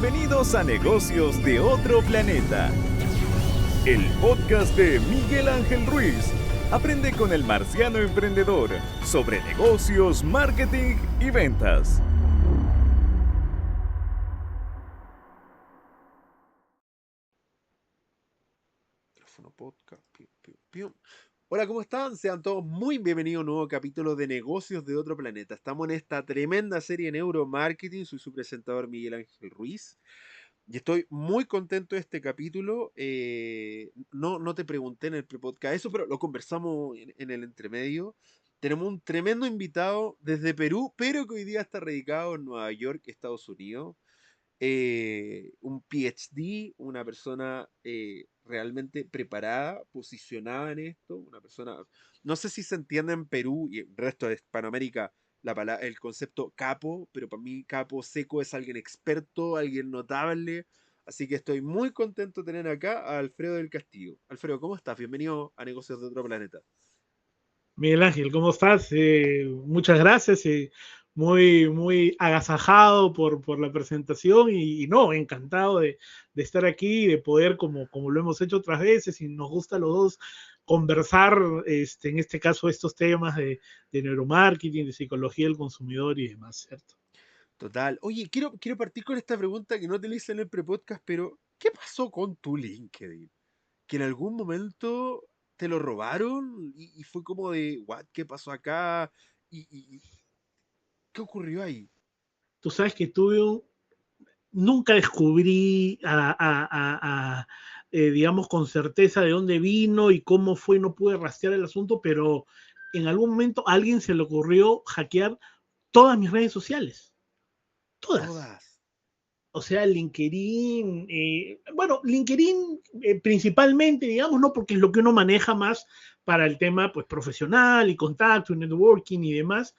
Bienvenidos a Negocios de Otro Planeta, el podcast de Miguel Ángel Ruiz. Aprende con el marciano emprendedor sobre negocios, marketing y ventas. Podcast. Hola, ¿cómo están? Sean todos muy bienvenidos a un nuevo capítulo de Negocios de Otro Planeta. Estamos en esta tremenda serie Neuromarketing. Soy su presentador Miguel Ángel Ruiz y estoy muy contento de este capítulo. No te pregunté en el pre-podcast eso, pero lo conversamos en el entremedio. Tenemos un tremendo invitado desde Perú, pero que hoy día está radicado en Nueva York, Estados Unidos. Un PhD, una persona realmente preparada, posicionada en esto, una persona, no sé si se entiende en Perú y el resto de Hispanoamérica el concepto capo, pero para mí capo seco es alguien experto, alguien notable, así que estoy muy contento de tener acá a Alfredo del Castillo. Alfredo, ¿cómo estás? Bienvenido a Negocios de Otro Planeta. Miguel Ángel, ¿cómo estás? Muchas gracias. Muy agasajado por la presentación y no, encantado de estar aquí y de poder, como lo hemos hecho otras veces y nos gusta a los dos, conversar, en este caso, estos temas de neuromarketing, de psicología del consumidor y demás, ¿cierto? Total. Oye, quiero partir con esta pregunta que no te la hice en el pre-podcast, pero ¿qué pasó con tu LinkedIn? Que en algún momento te lo robaron y fue como de, what, ¿qué pasó acá? Y ¿qué ocurrió ahí? Tú sabes que nunca descubrí digamos, con certeza de dónde vino y cómo fue, no pude rastrear el asunto, pero en algún momento a alguien se le ocurrió hackear todas mis redes sociales, todas. Todas. O sea, LinkedIn, bueno, LinkedIn principalmente, digamos, no porque es lo que uno maneja más para el tema pues profesional y contacto y networking y demás,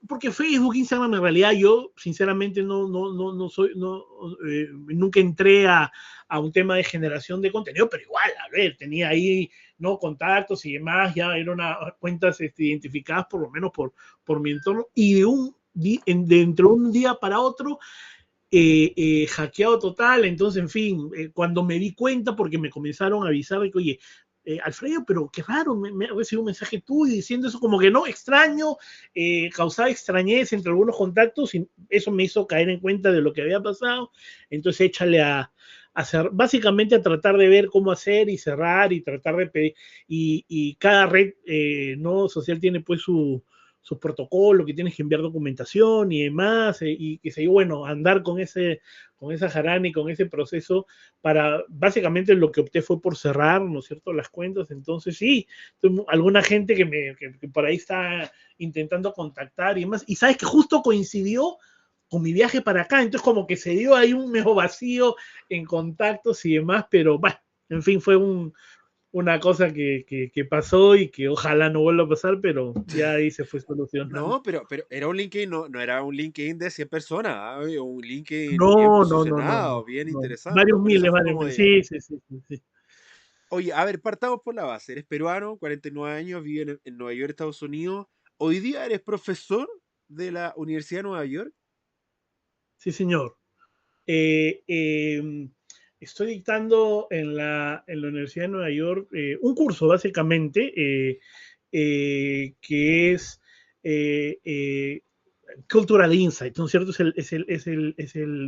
porque Facebook, Instagram, en realidad yo sinceramente no soy, nunca entré a un tema de generación de contenido, pero igual, a ver, tenía ahí, ¿no? Contactos y demás, ya eran cuentas identificadas por lo menos por mi entorno, y dentro de un día para otro, hackeado total. Entonces, en fin, cuando me di cuenta, porque me comenzaron a avisar de que, oye, Alfredo, pero qué raro, me ha recibido un mensaje tuyo diciendo eso, como que no, extraño, causaba extrañez entre algunos contactos y eso me hizo caer en cuenta de lo que había pasado. Entonces, échale a hacer, básicamente a tratar de ver cómo hacer y cerrar y tratar de pedir, y cada red no social tiene pues su protocolo, que tienes que enviar documentación y demás, y que se bueno, andar con esa jarana y con ese proceso para, básicamente lo que opté fue por cerrar, ¿no es cierto?, las cuentas. Entonces sí, alguna gente que por ahí está intentando contactar y demás, y sabes que justo coincidió con mi viaje para acá, entonces como que se dio ahí un medio vacío en contactos y demás, pero bueno, en fin, fue una cosa que pasó y que ojalá no vuelva a pasar, pero ya ahí se fue solucionando. No, pero era un LinkedIn, no era un LinkedIn de 100 personas, ¿ah? Un LinkedIn bien No. posicionado, bien interesante. Varios Por eso miles, fue varios como miles. de, Sí. oye, a ver, partamos por la base. Eres peruano, 49 años, vive en Nueva York, Estados Unidos. Hoy día eres profesor de la Universidad de Nueva York. Sí, señor. Eh, eh, Estoy dictando en la Universidad de Nueva York un curso, básicamente, que es eh, eh, Cultural Insight, ¿no es cierto?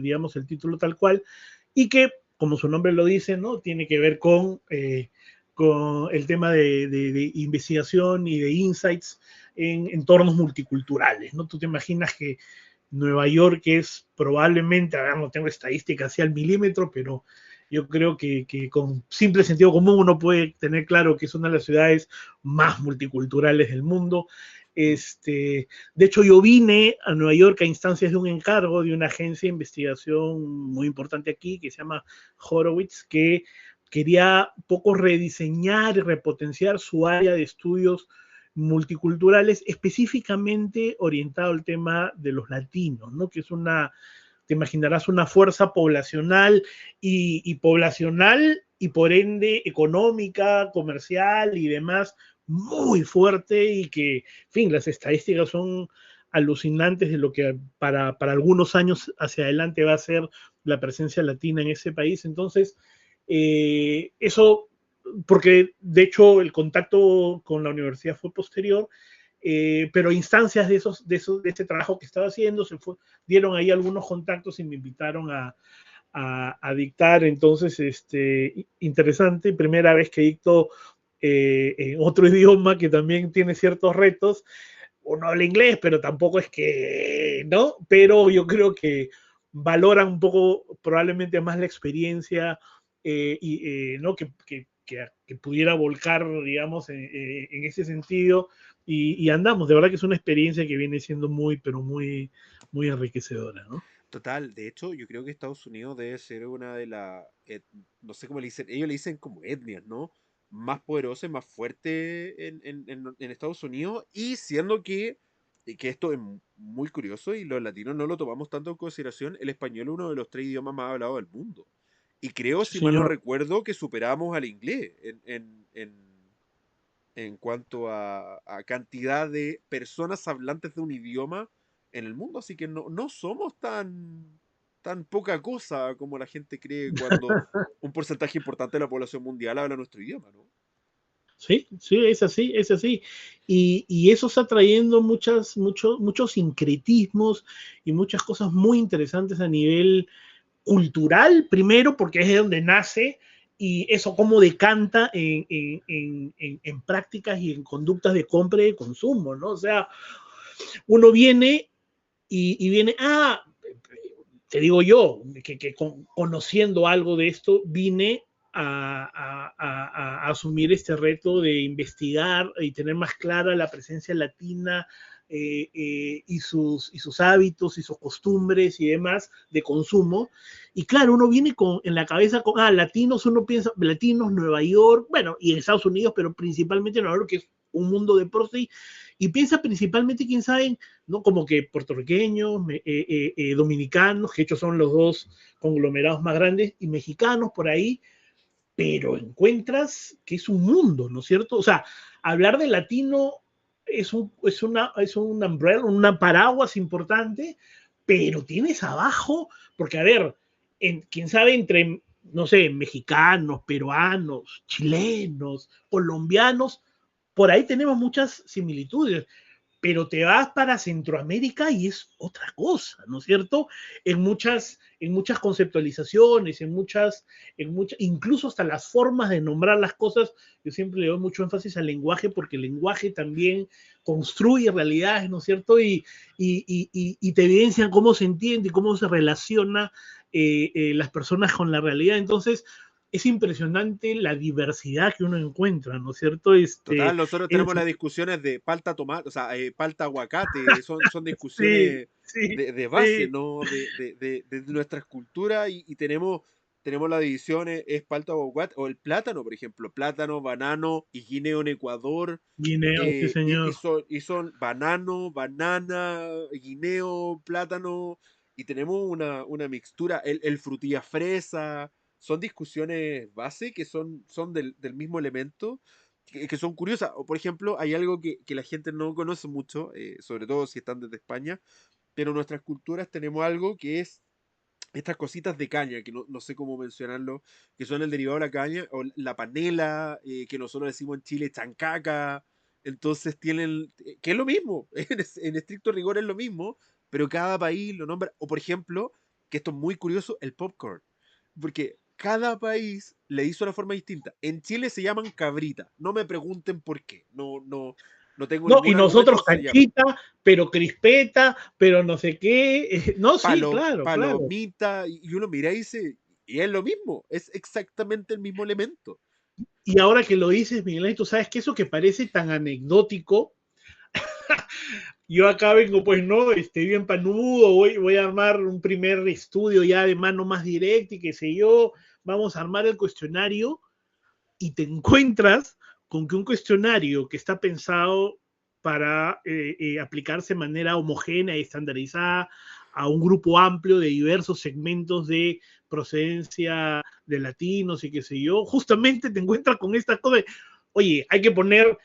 Digamos, el título tal cual, y que, como su nombre lo dice, ¿no? Tiene que ver con el tema de investigación y de insights en entornos multiculturales, ¿no? Tú te imaginas que Nueva York es probablemente, a ver, no tengo estadísticas así al milímetro, pero yo creo que con simple sentido común uno puede tener claro que es una de las ciudades más multiculturales del mundo. De hecho, yo vine a Nueva York a instancias de un encargo de una agencia de investigación muy importante aquí que se llama Horowitz, que quería un poco rediseñar y repotenciar su área de estudios multiculturales, específicamente orientado al tema de los latinos, ¿no? Que es te imaginarás, una fuerza poblacional poblacional y por ende económica, comercial y demás muy fuerte, y que, en fin, las estadísticas son alucinantes de lo que para algunos años hacia adelante va a ser la presencia latina en ese país. Entonces, eso, porque de hecho el contacto con la universidad fue posterior, pero instancias de ese trabajo que estaba haciendo, dieron ahí algunos contactos y me invitaron a dictar. Entonces, interesante, primera vez que dicto en otro idioma que también tiene ciertos retos. Uno habla inglés, pero tampoco es que, ¿no? Pero yo creo que valoran un poco probablemente más la experiencia, ¿no? Que pudiera volcar, digamos, en ese sentido. Y andamos, de verdad que es una experiencia que viene siendo muy, pero muy, muy enriquecedora, ¿no? Total, de hecho, yo creo que Estados Unidos debe ser una de las, no sé cómo le dicen, ellos le dicen como etnias, ¿no? Más poderosa y más fuerte en Estados Unidos, y siendo que esto es muy curioso y los latinos no lo tomamos tanto en consideración, el español es uno de los 3 idiomas más hablados del mundo. Y creo, Sí, si mal no señor. recuerdo, que superamos al inglés en cuanto a cantidad de personas hablantes de un idioma en el mundo, así que no somos tan poca cosa como la gente cree cuando un porcentaje importante de la población mundial habla nuestro idioma, ¿no? Sí, sí, es así, es así. Y eso está trayendo muchos sincretismos y muchas cosas muy interesantes a nivel cultural, primero, porque es de donde nace, y eso cómo decanta en prácticas y en conductas de compra y de consumo, ¿no? O sea, uno viene y viene, te digo yo, que conociendo algo de esto, vine a asumir este reto de investigar y tener más clara la presencia latina, y sus hábitos y sus costumbres y demás de consumo. Y claro, uno viene en la cabeza con, latinos, uno piensa, latinos, Nueva York, bueno, y en Estados Unidos, pero principalmente Nueva York, que es un mundo de por sí, y piensa principalmente, quién sabe, ¿no? Como que puertorriqueños, dominicanos, que de hecho son los dos conglomerados más grandes, y mexicanos por ahí, pero encuentras que es un mundo, ¿no es cierto? O sea, hablar de latino es un umbrella, una paraguas importante, pero tienes abajo, porque a ver, quién sabe, entre, no sé, mexicanos, peruanos, chilenos, colombianos, por ahí tenemos muchas similitudes, pero te vas para Centroamérica y es otra cosa, ¿no es cierto? En muchas conceptualizaciones, incluso hasta las formas de nombrar las cosas, yo siempre le doy mucho énfasis al lenguaje, porque el lenguaje también construye realidades, ¿no es cierto? Y te evidencian cómo se entiende y cómo se relaciona las personas con la realidad. Entonces, es impresionante la diversidad que uno encuentra, ¿no es cierto? Total, nosotros tenemos Es, las discusiones de palta tomate, o sea, palta aguacate, son sí, discusiones sí, de base, sí, ¿no? De nuestras culturas, y tenemos las divisiones, es palta o aguacate, o el plátano, por ejemplo, plátano, banano y guineo en Ecuador, Guineo, sí, señor. son banano, banana, guineo, plátano, y tenemos una mixtura, el frutilla fresa, son discusiones base que son del mismo elemento, que son curiosas. O por ejemplo, hay algo que la gente no conoce mucho, sobre todo si están desde España, pero en nuestras culturas tenemos algo que es estas cositas de caña, que no sé cómo mencionarlo, que son el derivado de la caña, o la panela, que nosotros decimos en Chile chancaca. Entonces tienen, que es lo mismo, en estricto rigor es lo mismo, pero cada país lo nombra. O por ejemplo, que esto es muy curioso, el popcorn, porque cada país le hizo una forma distinta. En Chile se llaman cabrita, no me pregunten por qué, no tengo No, y ningún nosotros argumento, se llama canchita, pero crispeta, pero no sé qué. No, sí, claro, claro. palomita, y uno mira y dice, y es lo mismo, es exactamente el mismo elemento. Y ahora que lo dices, Miguel Ángel, tú sabes que eso que parece tan anecdótico, yo acá vengo, pues no, bien panudo, voy a armar un primer estudio ya de mano más directa y qué sé yo, vamos a armar el cuestionario, y te encuentras con que un cuestionario que está pensado para aplicarse de manera homogénea y estandarizada a un grupo amplio de diversos segmentos de procedencia de latinos y qué sé yo, justamente te encuentras con esta cosa de, oye, hay que poner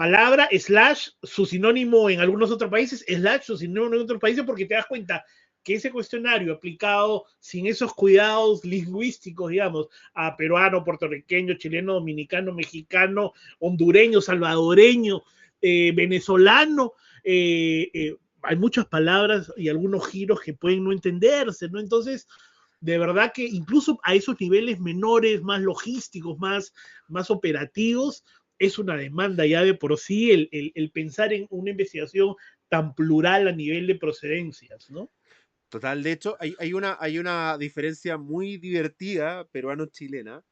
palabra, slash, su sinónimo en algunos otros países, slash, su sinónimo en otros países, porque te das cuenta que ese cuestionario aplicado sin esos cuidados lingüísticos, digamos, a peruano, puertorriqueño, chileno, dominicano, mexicano, hondureño, salvadoreño, venezolano, hay muchas palabras y algunos giros que pueden no entenderse, ¿no? Entonces, de verdad que incluso a esos niveles menores, más logísticos, más operativos, es una demanda ya de por sí el pensar en una investigación tan plural a nivel de procedencias, ¿no? Total, de hecho, hay una diferencia muy divertida peruano-chilena,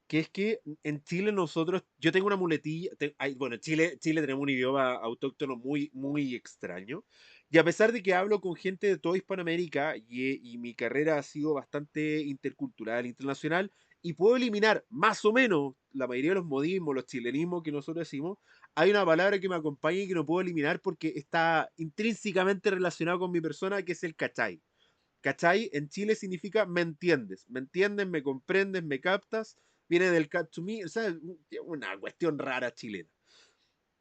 que es que en Chile nosotros, yo tengo una muletilla, bueno, en Chile tenemos un idioma autóctono muy, muy extraño, y a pesar de que hablo con gente de toda Hispanoamérica y mi carrera ha sido bastante intercultural, internacional, y puedo eliminar más o menos la mayoría de los modismos, los chilenismos que nosotros decimos, hay una palabra que me acompaña y que no puedo eliminar porque está intrínsecamente relacionado con mi persona, que es el cachai. ¿Cachai? En Chile significa me entiendes, me comprendes, me captas, viene del catch to me, o sea, una cuestión rara chilena.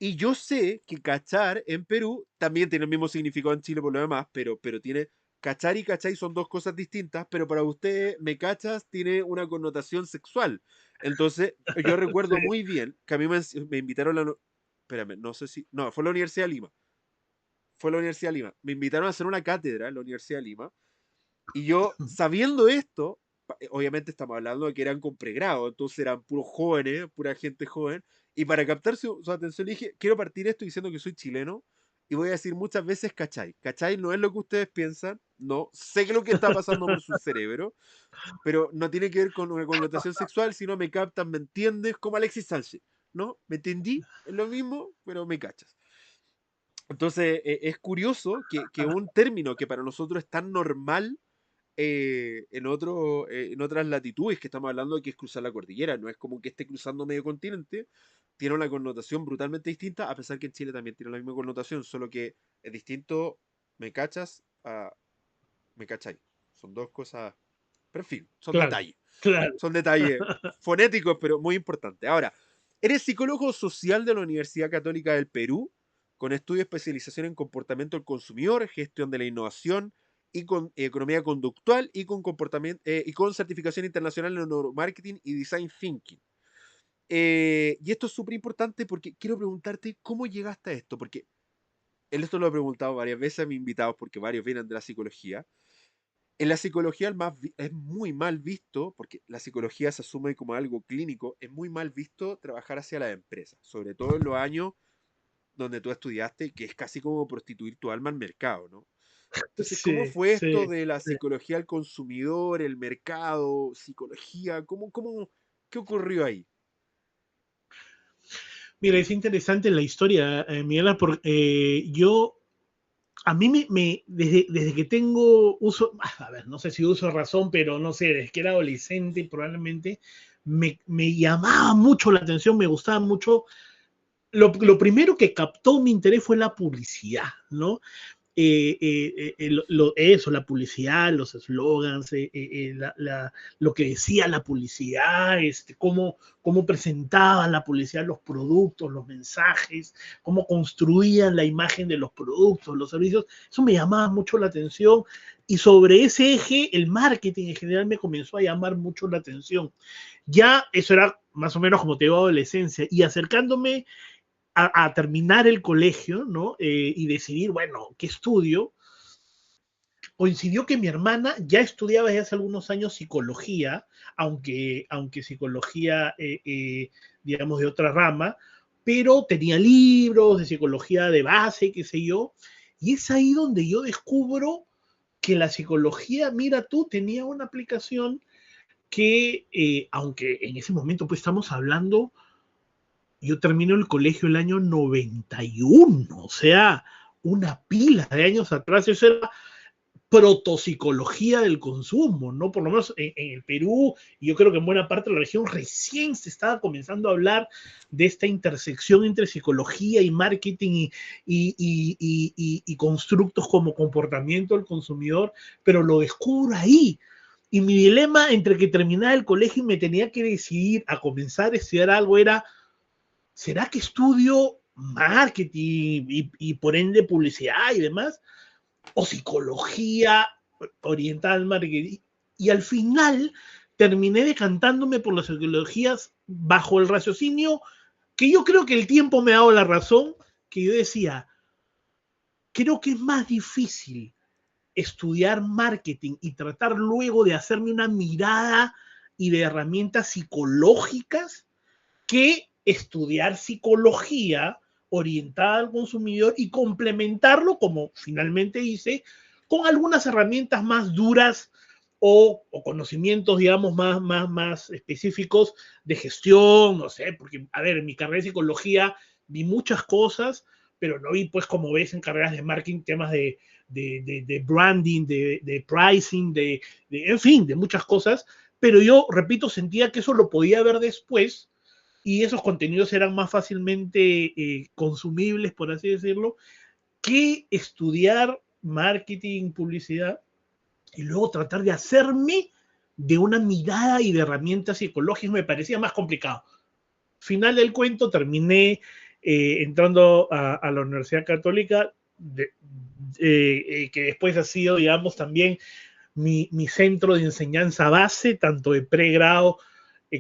Y yo sé que cachar en Perú también tiene el mismo significado en Chile por lo demás, pero tiene cachar y cachai son dos cosas distintas, pero para usted me cachas tiene una connotación sexual. Entonces, yo recuerdo Sí. muy bien que a mí me invitaron a la... Espérame, no sé si... No, fue la Universidad de Lima. Fue la Universidad de Lima. Me invitaron a hacer una cátedra en la Universidad de Lima y yo, sabiendo esto, obviamente estamos hablando de que eran con pregrado, entonces eran puros jóvenes, pura gente joven, y para captar su atención le dije, quiero partir esto diciendo que soy chileno, y voy a decir muchas veces cachai. Cachai no es lo que ustedes piensan, no, sé que lo que está pasando por su cerebro, pero no tiene que ver con una connotación sexual, sino me captan, me entiendes, como Alexis Sánchez, ¿no? ¿Me entendí? Es lo mismo, pero me cachas. Entonces, es curioso que un término que para nosotros es tan normal, en otras latitudes que estamos hablando de que es cruzar la cordillera, no es como que esté cruzando medio continente, tiene una connotación brutalmente distinta, a pesar que en Chile también tiene la misma connotación, solo que es distinto, me cachas a me cachai. Son dos cosas, pero en fin, Claro, claro. son detalles fonéticos, pero muy importantes. Ahora, eres psicólogo social de la Universidad Católica del Perú, con estudio de especialización en comportamiento del consumidor, gestión de la innovación y con economía conductual y con comportamiento y con certificación internacional en neuromarketing y design thinking. Y esto es súper importante porque quiero preguntarte cómo llegaste a esto, porque esto lo he preguntado varias veces a mis invitados, porque varios vienen de la psicología. En la psicología es muy mal visto, porque la psicología se asume como algo clínico, es muy mal visto trabajar hacia las empresas, sobre todo en los años donde tú estudiaste, que es casi como prostituir tu alma al mercado, ¿no? Entonces, ¿cómo Sí, fue esto sí, de la sí. psicología al consumidor, el mercado, psicología? ¿Qué ocurrió ahí? Mira, es interesante la historia, Miguel, porque a mí desde que tengo uso, a ver, no sé si uso razón, pero no sé, desde que era adolescente probablemente, me llamaba mucho la atención, me gustaba mucho. Lo primero que captó mi interés fue la publicidad, ¿no? Eso, la publicidad, los eslogans, lo que decía la publicidad, cómo presentaban la publicidad los productos, los mensajes, cómo construían la imagen de los productos, los servicios. Eso me llamaba mucho la atención y sobre ese eje el marketing en general me comenzó a llamar mucho la atención. Ya eso era más o menos como te digo, adolescencia y acercándome terminar el colegio, ¿no? Y decidir, bueno, ¿qué estudio? Coincidió que mi hermana ya estudiaba desde hace algunos años psicología, aunque psicología, digamos, de otra rama, pero tenía libros de psicología de base, qué sé yo, y es ahí donde yo descubro que la psicología, mira tú, tenía una aplicación que, aunque en ese momento pues estamos hablando, yo termino el colegio el año 91, o sea, una pila de años atrás, eso era protopsicología del consumo, ¿no? Por lo menos en el Perú, y yo creo que en buena parte de la región, recién se estaba comenzando a hablar de esta intersección entre psicología y marketing y constructos como comportamiento del consumidor, pero lo descubro ahí. Y mi dilema entre que terminaba el colegio y me tenía que decidir a comenzar a estudiar algo era, ¿será que estudio marketing y por ende publicidad y demás, o psicología orientada al marketing. Y al final terminé decantándome por las psicologías bajo el raciocinio que yo creo que el tiempo me ha dado la razón, que yo decía, creo que es más difícil estudiar marketing y tratar luego de hacerme una mirada y de herramientas psicológicas que estudiar psicología orientada al consumidor y complementarlo, como finalmente hice, con algunas herramientas más duras o conocimientos, digamos, más específicos de gestión, no sé, porque, a ver, en mi carrera de psicología vi muchas cosas, pero no vi, pues, como ves en carreras de marketing, temas de branding, de pricing, en fin, de muchas cosas, pero yo, repito, sentía que eso lo podía ver después y esos contenidos eran más fácilmente consumibles, por así decirlo, que estudiar marketing, publicidad y luego tratar de hacerme de una mirada y de herramientas psicológicas me parecía más complicado. Final del cuento, terminé entrando a la Universidad Católica, que después ha sido, digamos, también mi centro de enseñanza base, tanto de pregrado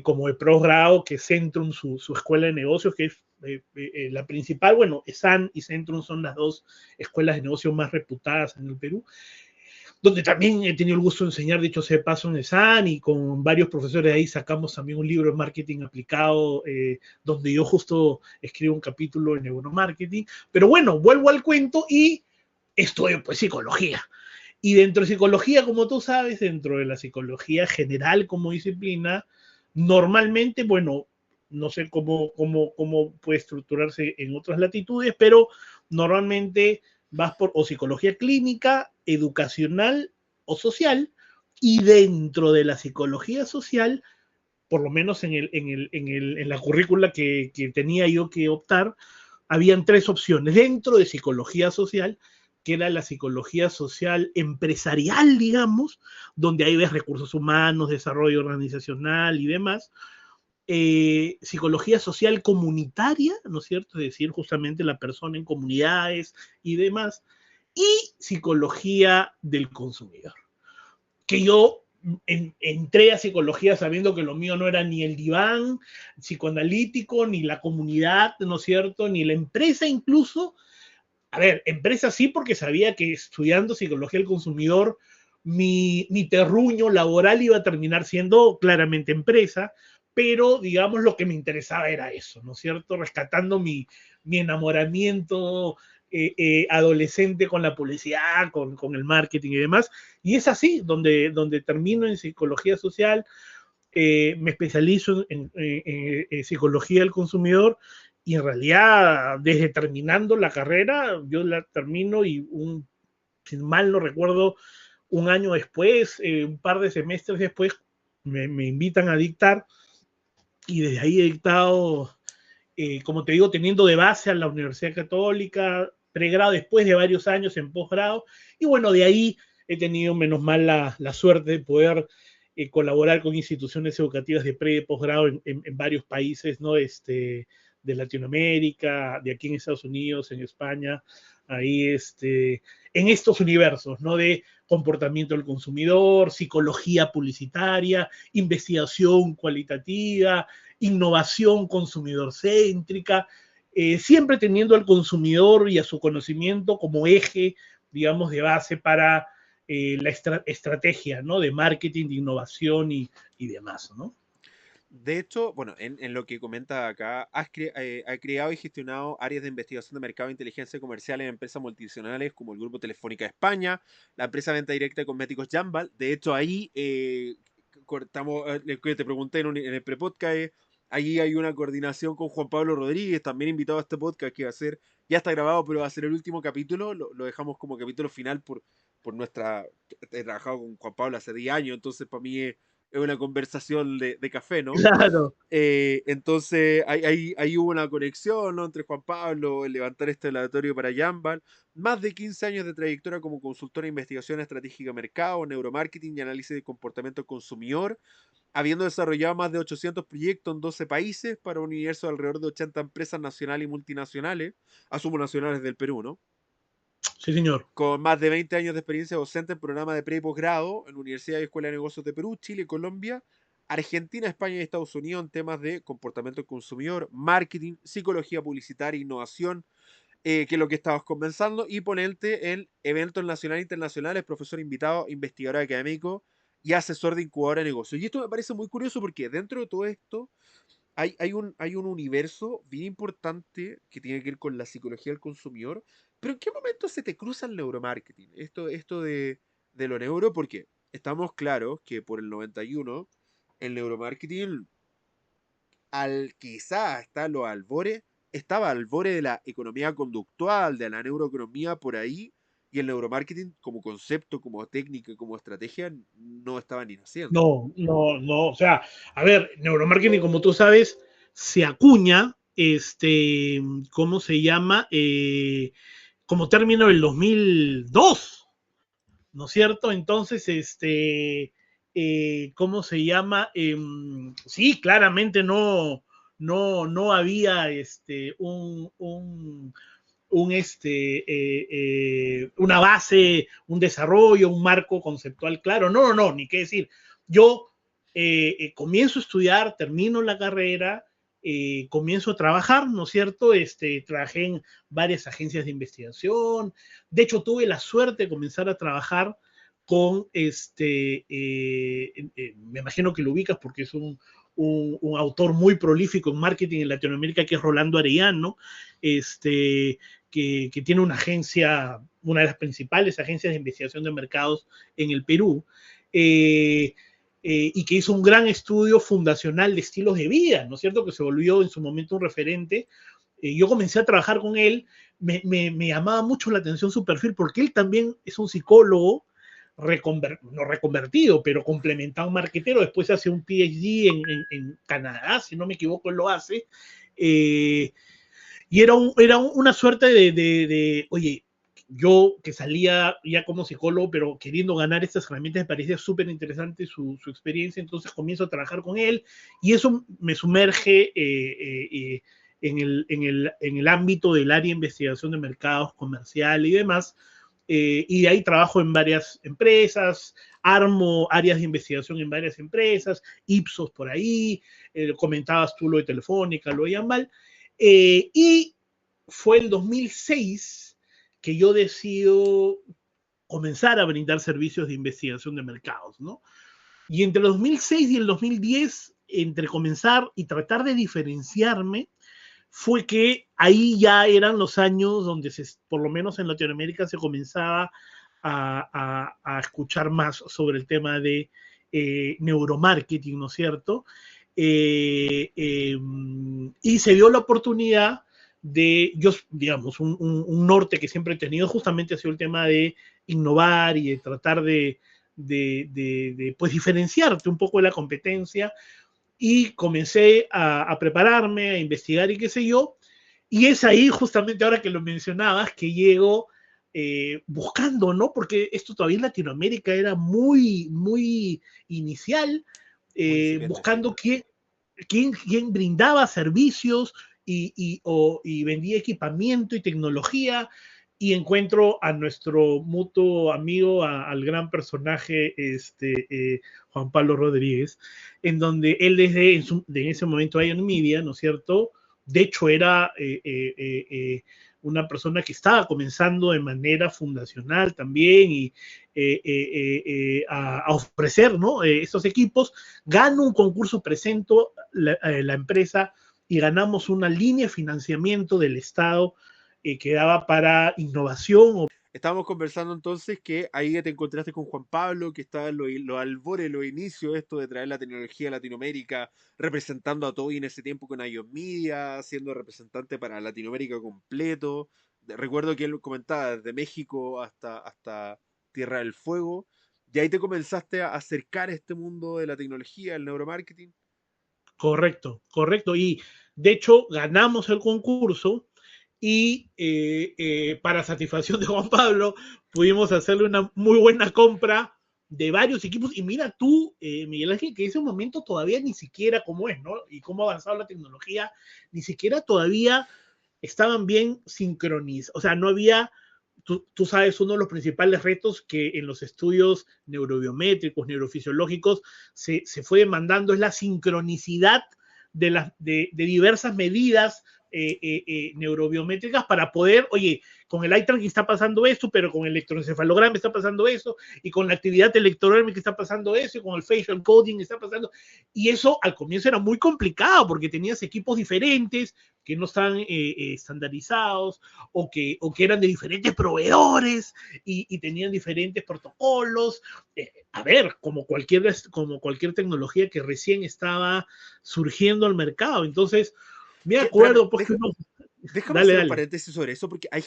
como de posgrado, que es Centrum, su escuela de negocios, que es la principal. Bueno, ESAN y Centrum son las dos escuelas de negocios más reputadas en el Perú, donde también he tenido el gusto de enseñar, dicho sea de paso, en ESAN, y con varios profesores de ahí sacamos también un libro de marketing aplicado, donde yo justo escribo un capítulo en neuromarketing. Pero bueno, vuelvo al cuento y estudio pues psicología. Y dentro de psicología, como tú sabes, dentro de la psicología general como disciplina, normalmente, bueno, no sé cómo puede estructurarse en otras latitudes, pero normalmente vas por o psicología clínica, educacional o social, y dentro de la psicología social, por lo menos en la currícula que tenía yo que optar, habían tres opciones. Dentro de psicología social, que era la psicología social empresarial, digamos, donde ahí ves recursos humanos, desarrollo organizacional y demás. Psicología social comunitaria, ¿no es cierto? Es decir, justamente la persona en comunidades y demás. Y psicología del consumidor, que yo entré a psicología sabiendo que lo mío no era ni el diván psicoanalítico, ni la comunidad, ¿no es cierto? Ni la empresa incluso. A ver, empresa sí, porque sabía que estudiando psicología del consumidor, mi terruño laboral iba a terminar siendo claramente empresa, pero digamos lo que me interesaba era eso, ¿no es cierto? Rescatando mi enamoramiento adolescente con la publicidad, con el marketing y demás. Y es así, donde termino en psicología social, me especializo en psicología del consumidor y en realidad desde terminando la carrera, yo la termino y si mal no recuerdo, un año después, un par de semestres después, me invitan a dictar y desde ahí he dictado, como te digo, teniendo de base a la Universidad Católica, pregrado después de varios años en posgrado, y bueno, de ahí he tenido menos mal la suerte de poder colaborar con instituciones educativas de pre y posgrado en varios países, ¿no? De Latinoamérica, de aquí en Estados Unidos, en España, ahí en estos universos, ¿no? De comportamiento del consumidor, psicología publicitaria, investigación cualitativa, innovación consumidor céntrica, siempre teniendo al consumidor y a su conocimiento como eje, digamos, de base para la estrategia, ¿no? De marketing, de innovación y demás, ¿no? De hecho, bueno, en lo que comenta acá, has creado y gestionado áreas de investigación de mercado de inteligencia comercial en empresas multinacionales como el Grupo Telefónica España, la empresa de venta directa de cosméticos Jambal. De hecho, ahí cortamos, que te pregunté en el pre-podcast, ahí hay una coordinación con Juan Pablo Rodríguez, también invitado a este podcast que va a ser, ya está grabado, pero va a ser el último capítulo, lo dejamos como capítulo final por nuestra, he trabajado con Juan Pablo hace 10 años, entonces para mí es una conversación de café, ¿no? Claro. Entonces ahí hubo una conexión, ¿no? Entre Juan Pablo, el levantar este laboratorio para Jambal, más de 15 años de trayectoria como consultora de investigación estratégica de mercado, neuromarketing y análisis de comportamiento consumidor. habiendo desarrollado más de 800 proyectos en 12 países para un universo de alrededor de 80 empresas nacionales y multinacionales, asumo nacionales del Perú, ¿no? Sí, señor. Con más de 20 años de experiencia docente en programas de pre y posgrado en Universidad y Escuela de Negocios de Perú, Chile, Colombia, Argentina, España y Estados Unidos en temas de comportamiento del consumidor, marketing, psicología publicitaria, innovación, que es lo que estabas conversando, y ponente en eventos nacionales e internacionales, profesor invitado, investigador académico y asesor de incubadora de negocios. Y esto me parece muy curioso porque dentro de todo esto hay un universo bien importante que tiene que ver con la psicología del consumidor, pero ¿en qué momento se te cruza el neuromarketing? Esto de lo neuro, porque estamos claros que por el 91 el neuromarketing quizá está a los albores, estaba al borde de la economía conductual, de la neuroeconomía por ahí, y el neuromarketing como concepto, como técnica, como estrategia, no estaba ni naciendo. No, no, no. O sea, a ver, neuromarketing, como tú sabes, se acuña, ¿cómo se llama? Como término del 2002, ¿no es cierto? Entonces, ¿cómo se llama? Sí, claramente no había una base, un desarrollo, un marco conceptual claro. No, no, no, ni qué decir. Yo comienzo a estudiar, termino la carrera, comienzo a trabajar, ¿no es cierto? Trabajé en varias agencias de investigación. De hecho, tuve la suerte de comenzar a trabajar con me imagino que lo ubicas porque es un autor muy prolífico en marketing en Latinoamérica, que es Rolando Arellano, que tiene una agencia, una de las principales agencias de investigación de mercados en el Perú, y que hizo un gran estudio fundacional de estilos de vida, ¿no es cierto? Que se volvió en su momento un referente. Yo comencé a trabajar con él, me llamaba mucho la atención su perfil, porque él también es un psicólogo, no reconvertido, pero complementado un marquetero. Después hace un PhD en Canadá, si no me equivoco, él lo hace. Y era una suerte oye, yo que salía ya como psicólogo, pero queriendo ganar estas herramientas, me parecía súper interesante su experiencia, entonces comienzo a trabajar con él y eso me sumerge en el ámbito del área de investigación de mercados comercial y demás. Y de ahí trabajo en varias empresas, armo áreas de investigación en varias empresas, Ipsos por ahí, comentabas tú lo de Telefónica, lo de Yamal, y fue el 2006 que yo decido comenzar a brindar servicios de investigación de mercados, ¿no? Y entre el 2006 y el 2010, entre comenzar y tratar de diferenciarme, fue que ahí ya eran los años donde, por lo menos en Latinoamérica, se comenzaba a escuchar más sobre el tema de neuromarketing, ¿no es cierto? Y se dio la oportunidad de, yo, digamos, un norte que siempre he tenido justamente ha sido el tema de innovar y de tratar pues, diferenciarte un poco de la competencia, y comencé a prepararme, a investigar y qué sé yo, y es ahí justamente ahora que lo mencionabas que llego buscando, ¿no? Porque esto todavía en Latinoamérica era muy, muy inicial, Muy incipiente, sí. buscando quién brindaba servicios y vendía equipamiento y tecnología, y encuentro a nuestro mutuo amigo, al gran personaje Juan Pablo Rodríguez, en donde él en ese momento ahí en Media, ¿no es cierto? De hecho era una persona que estaba comenzando de manera fundacional también y a ofrecer, ¿no? Estos equipos. Gano un concurso, presento la empresa y ganamos una línea de financiamiento del Estado que daba para innovación. Estábamos conversando entonces que ahí te encontraste con Juan Pablo, que estaba en los albores, los inicios, esto de traer la tecnología a Latinoamérica, representando a Toby en ese tiempo con iOS Media, siendo representante para Latinoamérica completo. Recuerdo que él comentaba desde México hasta Tierra del Fuego, y ahí te comenzaste a acercar a este mundo de la tecnología, el neuromarketing. Correcto, correcto. Y de hecho ganamos el concurso y para satisfacción de Juan Pablo pudimos hacerle una muy buena compra de varios equipos. Y mira tú, Miguel Ángel, que ese momento todavía ni siquiera como es, ¿no? Y cómo ha avanzado la tecnología, ni siquiera todavía estaban bien sincronizados. O sea, no había, tú sabes, uno de los principales retos que en los estudios neurobiométricos, neurofisiológicos, se fue demandando es la sincronicidad de diversas medidas neurobiométricas para poder, oye, con el eye tracking está pasando esto, pero con el electroencefalograma está pasando eso, y con la actividad electrodermica está pasando eso, y con el facial coding está pasando. Y eso al comienzo era muy complicado porque tenías equipos diferentes que no estaban estandarizados o que eran de diferentes proveedores y tenían diferentes protocolos. A ver, como cualquier tecnología que recién estaba surgiendo al mercado. Entonces, me acuerdo, pues que uno... Déjame Dale, hacer un dale. paréntesis sobre eso porque hay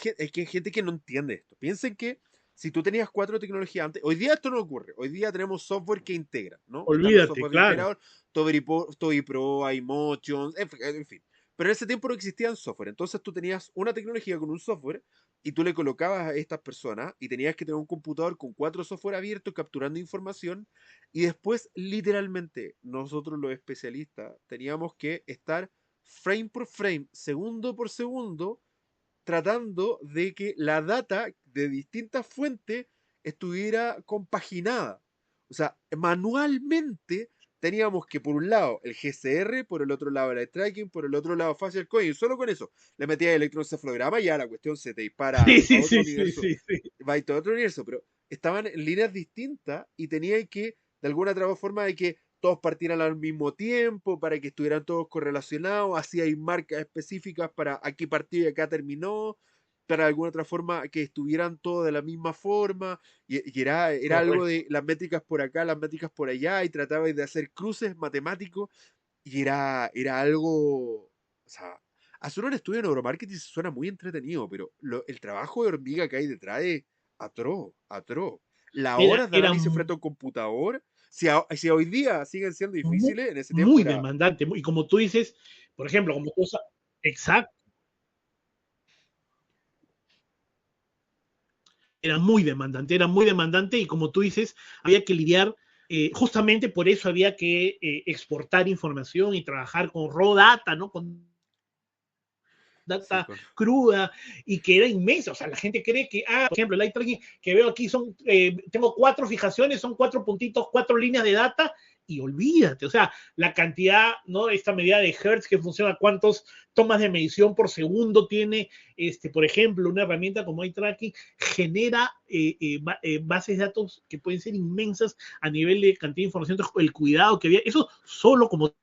gente que no entiende esto. Piensen que si tú tenías 4 tecnologías antes, hoy día esto no ocurre. Hoy día tenemos software que integra, ¿no? Están los Olvídate, software claro. integradores, Toby Pro, iMotion, en fin. Pero en ese tiempo no existían software. Entonces tú tenías una tecnología con un software y tú le colocabas a estas personas y tenías que tener un computador con 4 software abiertos capturando información y después literalmente nosotros los especialistas teníamos que estar frame por frame, segundo por segundo, tratando de que la data de distintas fuentes estuviera compaginada. O sea, manualmente teníamos que por un lado el GCR, por el otro lado el tracking, por el otro lado facial coding. Solo con eso le metías el electroencefalograma y ya la cuestión se te dispara Sí, a sí, otro sí, sí, universo. sí, sí. Va a ir a otro universo, pero estaban en líneas distintas y tenían que, de alguna otra forma, de que todos partieran al mismo tiempo, para que estuvieran todos correlacionados, así hay marcas específicas para aquí partió y acá terminó, para de alguna otra forma que estuvieran todos de la misma forma, y era algo Correcto. de las métricas por acá, las métricas por allá, y trataba de hacer cruces matemáticos, y era algo, o sea, hacer un estudio de neuromarketing suena muy entretenido, pero el trabajo de hormiga que hay detrás es atroz, atroz. Las horas de Era análisis frente a un computador, si hoy día siguen siendo muy, difíciles, en ese tiempo muy era... demandante. Y como tú dices, por ejemplo, exacto, era muy demandante y como tú dices, había que lidiar, justamente por eso había que exportar información y trabajar con raw data, ¿no? Con Sí, data cruda y que era inmensa. O sea, la gente cree que, por ejemplo, el eye tracking que veo aquí tengo 4 fijaciones, son 4 puntitos, 4 líneas de data y olvídate, o sea, la cantidad, ¿no? Esta medida de Hertz que funciona, cuántos tomas de medición por segundo tiene, por ejemplo, una herramienta como eye tracking genera bases de datos que pueden ser inmensas a nivel de cantidad de información, el cuidado que había, eso solo como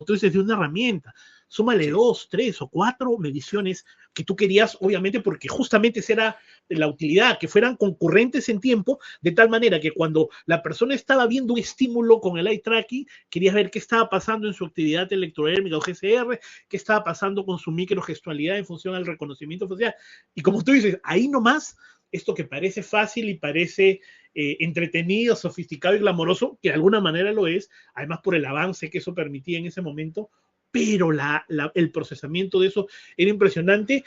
tú dices, de una herramienta. Súmale sí. 2, 3 o 4 mediciones que tú querías, obviamente, porque justamente esa era la utilidad, que fueran concurrentes en tiempo, de tal manera que cuando la persona estaba viendo un estímulo con el eye tracking, querías ver qué estaba pasando en su actividad electrodermica o GCR, qué estaba pasando con su microgestualidad en función al reconocimiento facial. Y como tú dices, ahí nomás, esto que parece fácil y parece entretenido, sofisticado y glamoroso, que de alguna manera lo es, además por el avance que eso permitía en ese momento, pero el procesamiento de eso era impresionante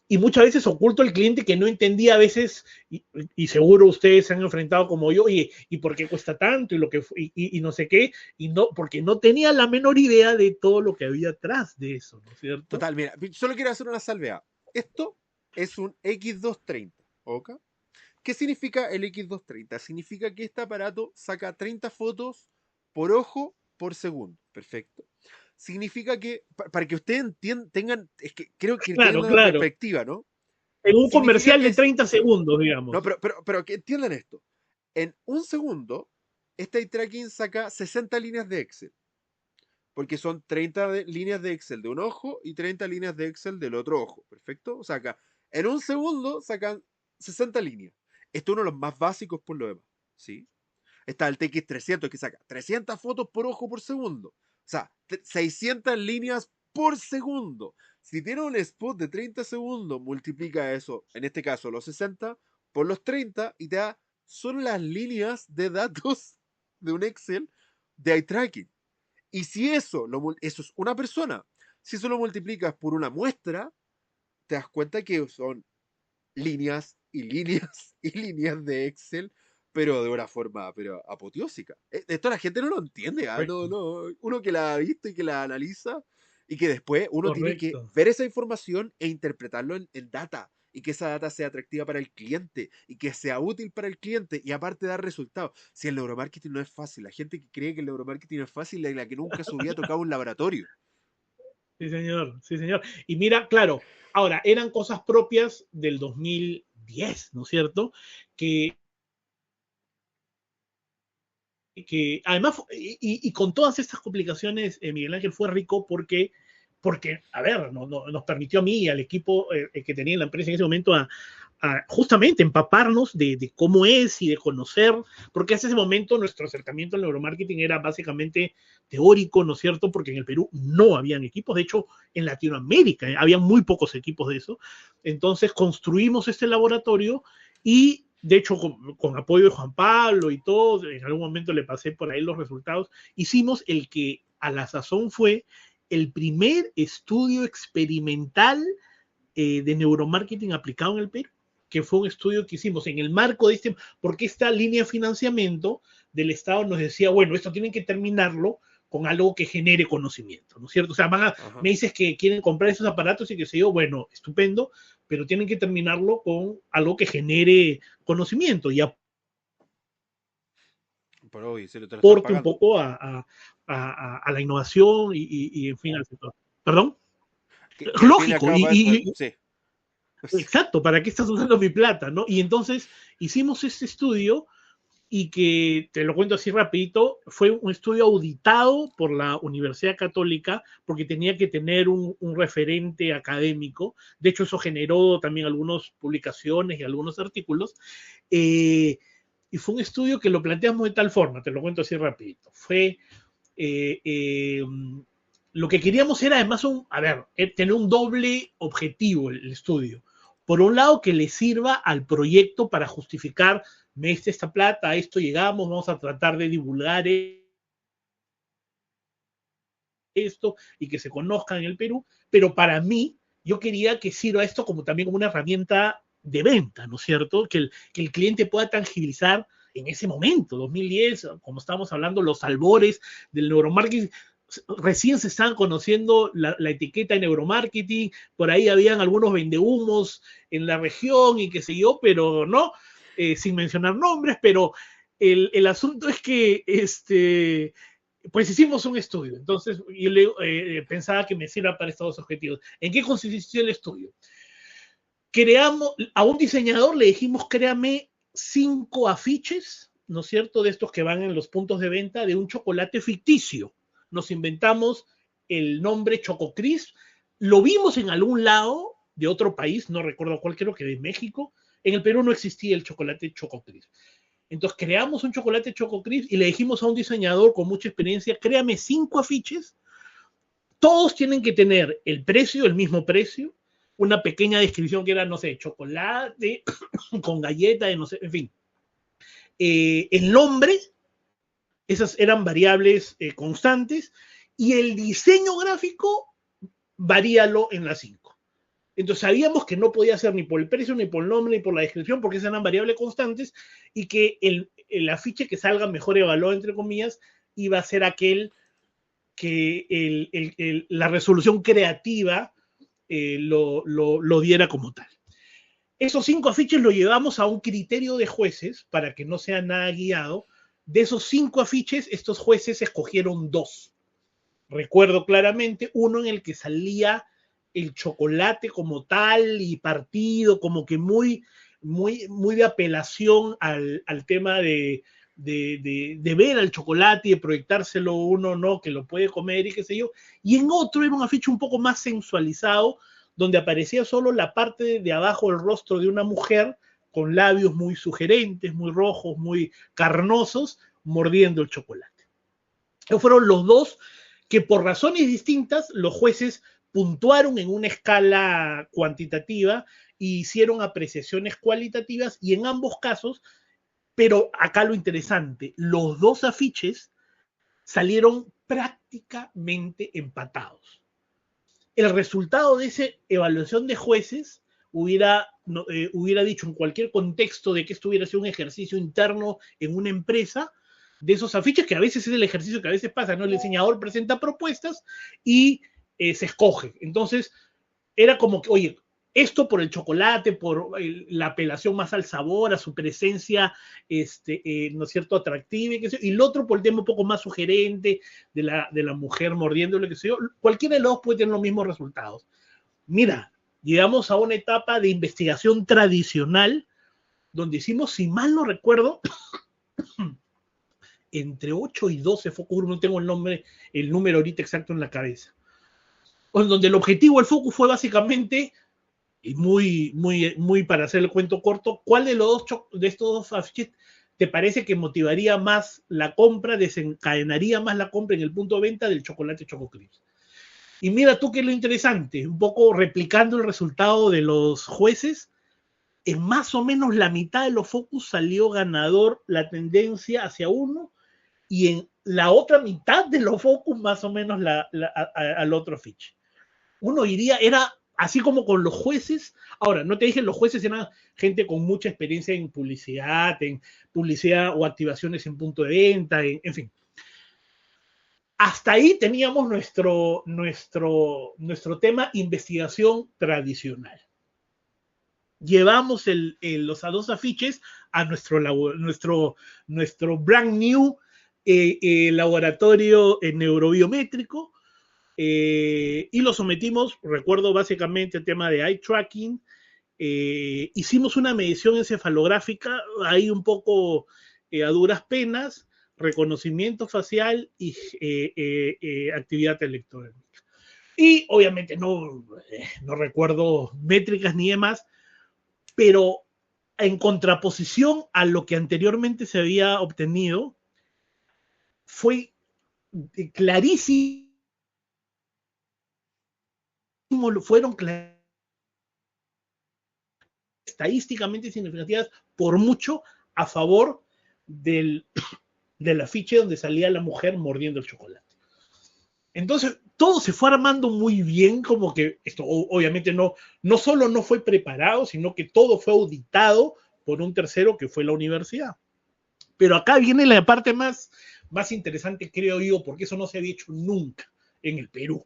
y muchas veces oculto al cliente que no entendía a veces, y seguro ustedes se han enfrentado como yo, y por qué cuesta tanto, y no sé qué, y no, porque no tenía la menor idea de todo lo que había atrás de eso, ¿no es cierto? Total, mira, solo quiero hacer una salvedad. Esto es un X230, ¿ok? ¿Qué significa el X230? Significa que este aparato saca 30 fotos por ojo por segundo. Perfecto. Significa que, para que ustedes tengan, es que creo que Claro, entiendan la claro. perspectiva, ¿no? En un Significa comercial que de es, 30 segundos, no, digamos. pero que entiendan esto. En un segundo, este eye tracking saca 60 líneas de Excel, porque son 30 líneas de Excel de un ojo y 30 líneas de Excel del otro ojo. Perfecto. Saca, en un segundo sacan 60 líneas. Esto es uno de los más básicos por lo demás. ¿Sí? Está el TX300 que saca 300 fotos por ojo por segundo. O sea, 600 líneas por segundo. Si tiene un spot de 30 segundos, multiplica eso, en este caso los 60, por los 30 y te da solo las líneas de datos de un Excel de eye tracking. Y si eso es una persona, si eso lo multiplicas por una muestra, te das cuenta que son líneas y líneas y líneas de Excel, pero de una forma pero apoteósica. Esto la gente no lo entiende, ¿ah? No, Correcto, no, uno que la ha visto y que la analiza y que después uno tiene que correcto. ver esa información e interpretarlo en data y que esa data sea atractiva para el cliente y que sea útil para el cliente y aparte dar resultados. Si el neuromarketing no es fácil, la gente que cree que el neuromarketing es fácil es la que nunca se hubiera tocado un laboratorio. Sí, señor, sí, señor. Y mira, claro, ahora, eran cosas propias del 2010, ¿no es cierto? Que, que además, y con todas estas complicaciones, Miguel Ángel fue rico porque a ver, nos permitió a mí y al equipo que tenía en la empresa en ese momento justamente empaparnos de cómo es y de conocer, porque hasta ese momento nuestro acercamiento al neuromarketing era básicamente teórico, ¿no es cierto? Porque en el Perú no habían equipos, de hecho en Latinoamérica había muy pocos equipos de eso. Entonces construimos este laboratorio y de hecho con apoyo de Juan Pablo y todo, en algún momento le pasé por ahí los resultados, hicimos el que a la sazón fue el primer estudio experimental de neuromarketing aplicado en el Perú, que fue un estudio que hicimos en el marco de porque esta línea de financiamiento del Estado nos decía, bueno, esto tienen que terminarlo con algo que genere conocimiento, ¿no es cierto? O sea, Ajá. me dices que quieren comprar esos aparatos y que sé yo, bueno, estupendo, pero tienen que terminarlo con algo que genere conocimiento y Pero hoy se te lo están aporte un pagando. poco a la innovación en fin, al sector. ¿Perdón? Que al fin y al Lógico, cabo, sí. exacto, ¿para qué estás usando mi plata? ¿No? Y entonces hicimos este estudio y que, te lo cuento así rapidito, fue un estudio auditado por la Universidad Católica porque tenía que tener un referente académico. De hecho, eso generó también algunas publicaciones y algunos artículos. Eh, y fue un estudio que lo planteamos de tal forma, te lo cuento así rapidito. Fue eh, eh, lo que queríamos era además tener un doble objetivo el estudio. Por un lado, que le sirva al proyecto para justificar, me diste esta plata, a esto llegamos, vamos a tratar de divulgar esto y que se conozca en el Perú, pero para mí, yo quería que sirva esto como también como una herramienta de venta, ¿no es cierto? Que el cliente pueda tangibilizar en ese momento, 2010, como estamos hablando, los albores del neuromarketing, recién se estaban conociendo la etiqueta de neuromarketing, por ahí habían algunos vendehumos en la región y qué sé yo, pero no, sin mencionar nombres, pero el asunto es que pues hicimos un estudio, entonces yo pensaba que me sirva para estos dos objetivos. ¿En qué consistió el estudio? Creamos, a un diseñador le dijimos, créame 5 afiches, ¿no es cierto?, de estos que van en los puntos de venta de un chocolate ficticio. Nos inventamos el nombre Choco Crisp, lo vimos en algún lado de otro país, no recuerdo cuál, creo que de México. En el Perú no existía el chocolate Choco Crisp. Entonces creamos un chocolate Choco Crisp y le dijimos a un diseñador con mucha experiencia, créame 5 afiches, todos tienen que tener el precio, el mismo precio, una pequeña descripción que era, no sé, chocolate con galleta, de no sé, en fin. El nombre, esas eran variables constantes, y el diseño gráfico, varíalo en las 5. Entonces sabíamos que no podía ser ni por el precio, ni por el nombre, ni por la descripción, porque esas eran variables constantes, y que el afiche que salga mejor evaluado, entre comillas, iba a ser aquel que la resolución creativa lo diera como tal. Esos 5 afiches lo llevamos a un criterio de jueces para que no sea nada guiado. De esos 5 afiches, estos jueces escogieron 2. Recuerdo claramente uno en el que salía el chocolate como tal y partido, como que muy de apelación al tema de ver al chocolate y de proyectárselo uno, no, que lo puede comer y qué sé yo. Y en otro era un afiche un poco más sensualizado, donde aparecía solo la parte de abajo del rostro de una mujer con labios muy sugerentes, muy rojos, muy carnosos, mordiendo el chocolate. Esos fueron los dos que por razones distintas los jueces puntuaron en una escala cuantitativa e hicieron apreciaciones cualitativas, y en ambos casos, pero acá lo interesante, los dos afiches salieron prácticamente empatados. El resultado de esa evaluación de jueces hubiera dicho en cualquier contexto de que esto hubiera sido un ejercicio interno en una empresa, de esos afiches, que a veces es el ejercicio que a veces pasa, ¿no? El diseñador presenta propuestas y se escoge. Entonces, era como que, oye, esto por el chocolate, por la apelación más al sabor, a su presencia, ¿no es cierto?, atractiva, y el otro por el tema un poco más sugerente de la mujer mordiendo, lo que sea. Cualquiera de los dos puede tener los mismos resultados. Mira, llegamos a una etapa de investigación tradicional donde hicimos, si mal no recuerdo, entre 8 y 12 focus group, no tengo el número ahorita exacto en la cabeza, donde el objetivo del focus fue básicamente, y muy para hacer el cuento corto, ¿cuál de estos dos afiches te parece que motivaría más la compra, desencadenaría más la compra en el punto de venta del chocolate Choco Crips? Y mira tú qué es lo interesante, un poco replicando el resultado de los jueces, en más o menos la mitad de los focus salió ganador la tendencia hacia uno, y en la otra mitad de los focus más o menos al otro afiche. Uno iría, era así como con los jueces. Ahora, no te dije, los jueces eran gente con mucha experiencia en publicidad o activaciones en punto de venta, en fin. Hasta ahí teníamos nuestro tema investigación tradicional. Llevamos los dos afiches a nuestro brand new laboratorio neurobiométrico, y lo sometimos, recuerdo básicamente el tema de eye tracking. Hicimos una medición encefalográfica ahí un poco a duras penas, reconocimiento facial y actividad electrónica. Y obviamente no recuerdo métricas ni demás, pero en contraposición a lo que anteriormente se había obtenido, fue clarísimo, fueron estadísticamente significativas por mucho a favor del afiche donde salía la mujer mordiendo el chocolate. Entonces, todo se fue armando muy bien, como que esto obviamente no solo no fue preparado, sino que todo fue auditado por un tercero que fue la universidad. Pero acá viene la parte más interesante, creo yo, porque eso no se había hecho nunca en el Perú.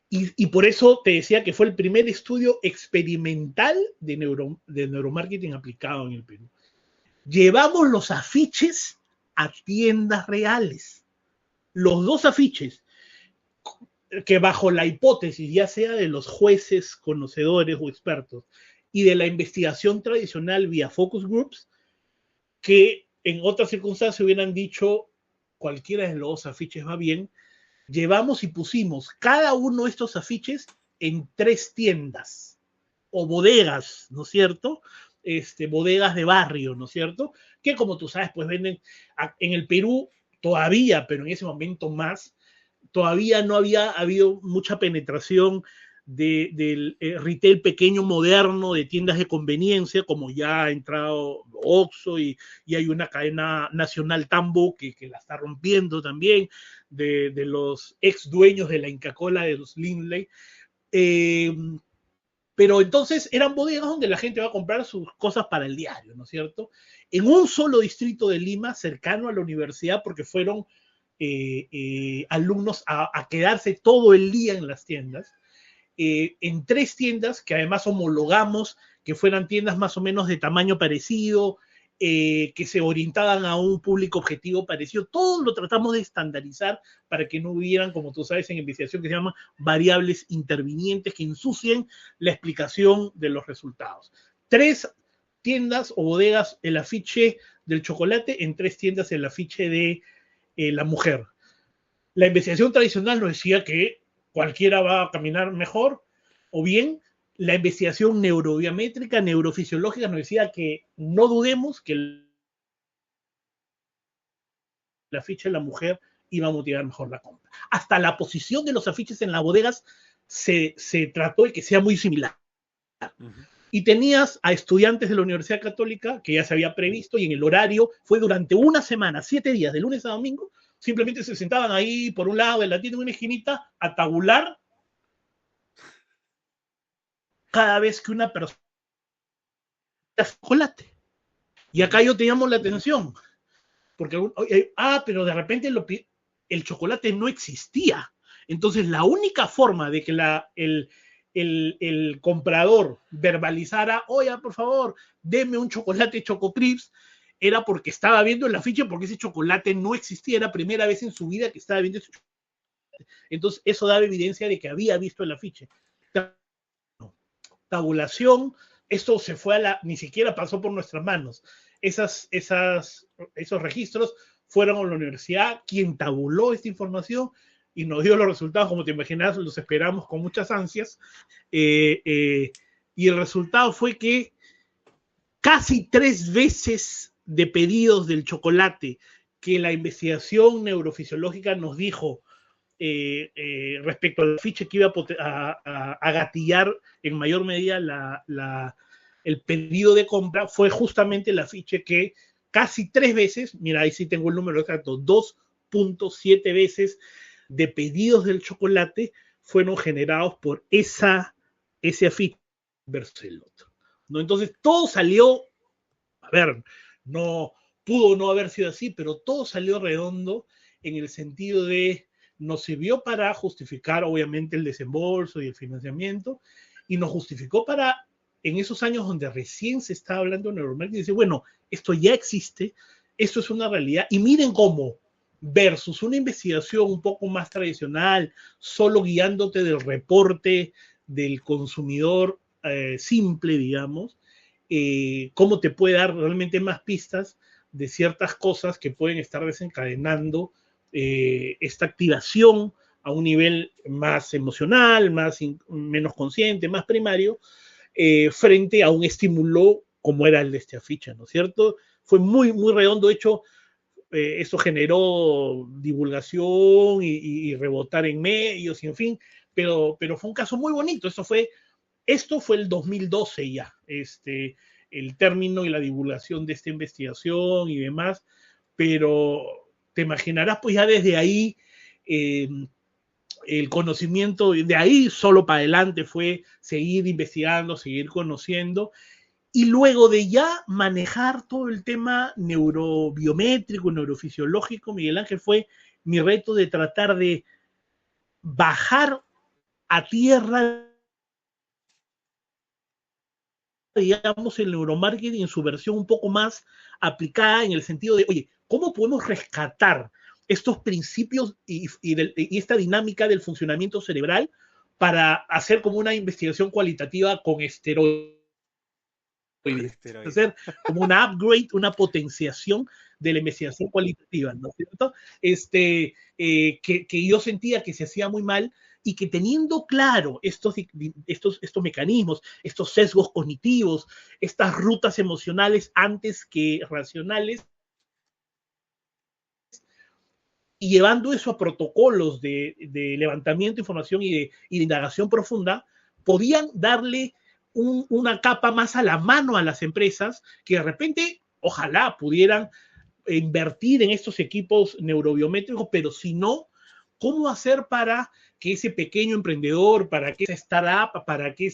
Y por eso te decía que fue el primer estudio experimental de neuromarketing aplicado en el Perú. Llevamos los afiches a tiendas reales. Los dos afiches, que bajo la hipótesis, ya sea de los jueces conocedores o expertos, y de la investigación tradicional vía focus groups, que en otras circunstancias hubieran dicho cualquiera de los dos afiches va bien, llevamos y pusimos cada uno de estos afiches en 3 tiendas o bodegas, ¿no es cierto? Bodegas de barrio, ¿no es cierto? Que como tú sabes, pues venden en el Perú todavía, pero en ese momento más, todavía no había habido mucha penetración del retail pequeño moderno, de tiendas de conveniencia, como ya ha entrado Oxxo, y hay una cadena nacional Tambo que la está rompiendo también, de los ex dueños de la Inca Kola, de los Lindley. Pero entonces eran bodegas donde la gente va a comprar sus cosas para el diario, ¿no es cierto? En un solo distrito de Lima, cercano a la universidad, porque fueron alumnos a quedarse todo el día en las tiendas, en 3 tiendas que además homologamos, que fueran tiendas más o menos de tamaño parecido, que se orientaban a un público objetivo parecido. Todo lo tratamos de estandarizar para que no hubieran, como tú sabes, en investigación que se llama variables intervinientes que ensucien la explicación de los resultados. 3 tiendas o bodegas el afiche del chocolate, en 3 tiendas el afiche de la mujer. La investigación tradicional nos decía que cualquiera va a caminar mejor, o bien la investigación neurobiométrica, neurofisiológica, nos decía que no dudemos que el afiche de la mujer iba a motivar mejor la compra. Hasta la posición de los afiches en las bodegas se trató de que sea muy similar. Y tenías a estudiantes de la Universidad Católica, que ya se había previsto, y en el horario fue durante una semana, 7 días, de lunes a domingo, simplemente se sentaban ahí por un lado de la tienda, en una esquinita, a tabular cada vez que una persona chocolate. Y acá yo te llamo la atención, porque, pero de repente el chocolate no existía. Entonces, la única forma de que el comprador verbalizara, oye, por favor, deme un chocolate Choco Crips, era porque estaba viendo el afiche, porque ese chocolate no existía, era la primera vez en su vida que estaba viendo ese chocolate. Entonces, eso daba evidencia de que había visto el afiche. Tabulación, esto se fue ni siquiera pasó por nuestras manos. Esos registros fueron a la universidad, quien tabuló esta información y nos dio los resultados, como te imaginas, los esperamos con muchas ansias. Y el resultado fue que casi 3 veces de pedidos del chocolate que la investigación neurofisiológica nos dijo respecto al afiche que iba a gatillar en mayor medida el pedido de compra, fue justamente el afiche que casi 3 veces, mira, ahí sí tengo el número exacto, 2.7 veces de pedidos del chocolate fueron generados por ese afiche versus el otro, ¿no? Entonces todo salió, a ver, no pudo no haber sido así, pero todo salió redondo en el sentido de nos sirvió para justificar obviamente el desembolso y el financiamiento, y nos justificó para, en esos años donde recién se estaba hablando de neuromarketing, dice, bueno, esto ya existe, esto es una realidad, y miren cómo, versus una investigación un poco más tradicional, solo guiándote del reporte del consumidor simple, digamos, cómo te puede dar realmente más pistas de ciertas cosas que pueden estar desencadenando esta activación a un nivel más emocional, menos consciente, más primario, frente a un estímulo como era el de este afiche, ¿no es cierto? Fue muy, muy redondo. De hecho, esto generó divulgación y rebotar en medios, y en fin, pero fue un caso muy bonito. Esto fue el 2012 ya, el término y la divulgación de esta investigación y demás, pero te imaginarás, pues ya desde ahí, el conocimiento, de ahí solo para adelante fue seguir investigando, seguir conociendo, y luego de ya manejar todo el tema neurobiométrico, neurofisiológico, Miguel Ángel, fue mi reto de tratar de bajar a tierra, digamos, el neuromarketing en su versión un poco más aplicada, en el sentido de, oye, ¿cómo podemos rescatar estos principios y esta dinámica del funcionamiento cerebral para hacer como una investigación cualitativa con esteroides? Hacer como una upgrade, una potenciación de la investigación cualitativa, ¿no es cierto? Que yo sentía que se hacía muy mal, y que teniendo claro estos mecanismos, estos sesgos cognitivos, estas rutas emocionales antes que racionales, y llevando eso a protocolos de levantamiento de información y de indagación profunda, podían darle una capa más a la mano a las empresas que de repente, ojalá pudieran invertir en estos equipos neurobiométricos, pero si no, ¿cómo hacer para que ese pequeño emprendedor, para que esa startup, para que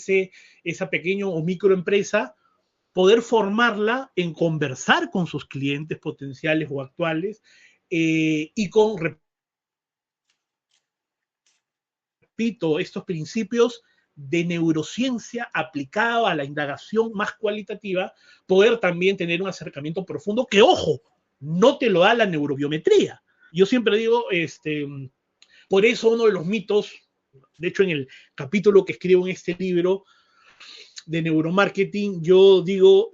esa pequeña o microempresa, poder formarla en conversar con sus clientes potenciales o actuales, y con, repito, estos principios de neurociencia aplicada a la indagación más cualitativa, poder también tener un acercamiento profundo que, ojo, no te lo da la neurobiometría. Yo siempre digo, por eso uno de los mitos, de hecho en el capítulo que escribo en este libro de neuromarketing, yo digo,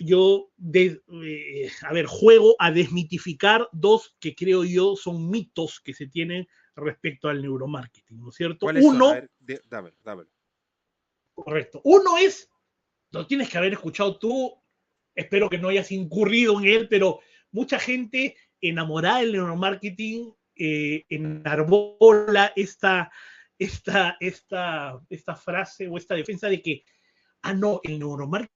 juego a desmitificar 2 que creo yo son mitos que se tienen respecto al neuromarketing, ¿no es cierto? Uno, dámelo. Correcto. Uno es, lo tienes que haber escuchado tú, espero que no hayas incurrido en él, pero mucha gente enamorada del neuromarketing enarbola esta frase o esta defensa de que, no, el neuromarketing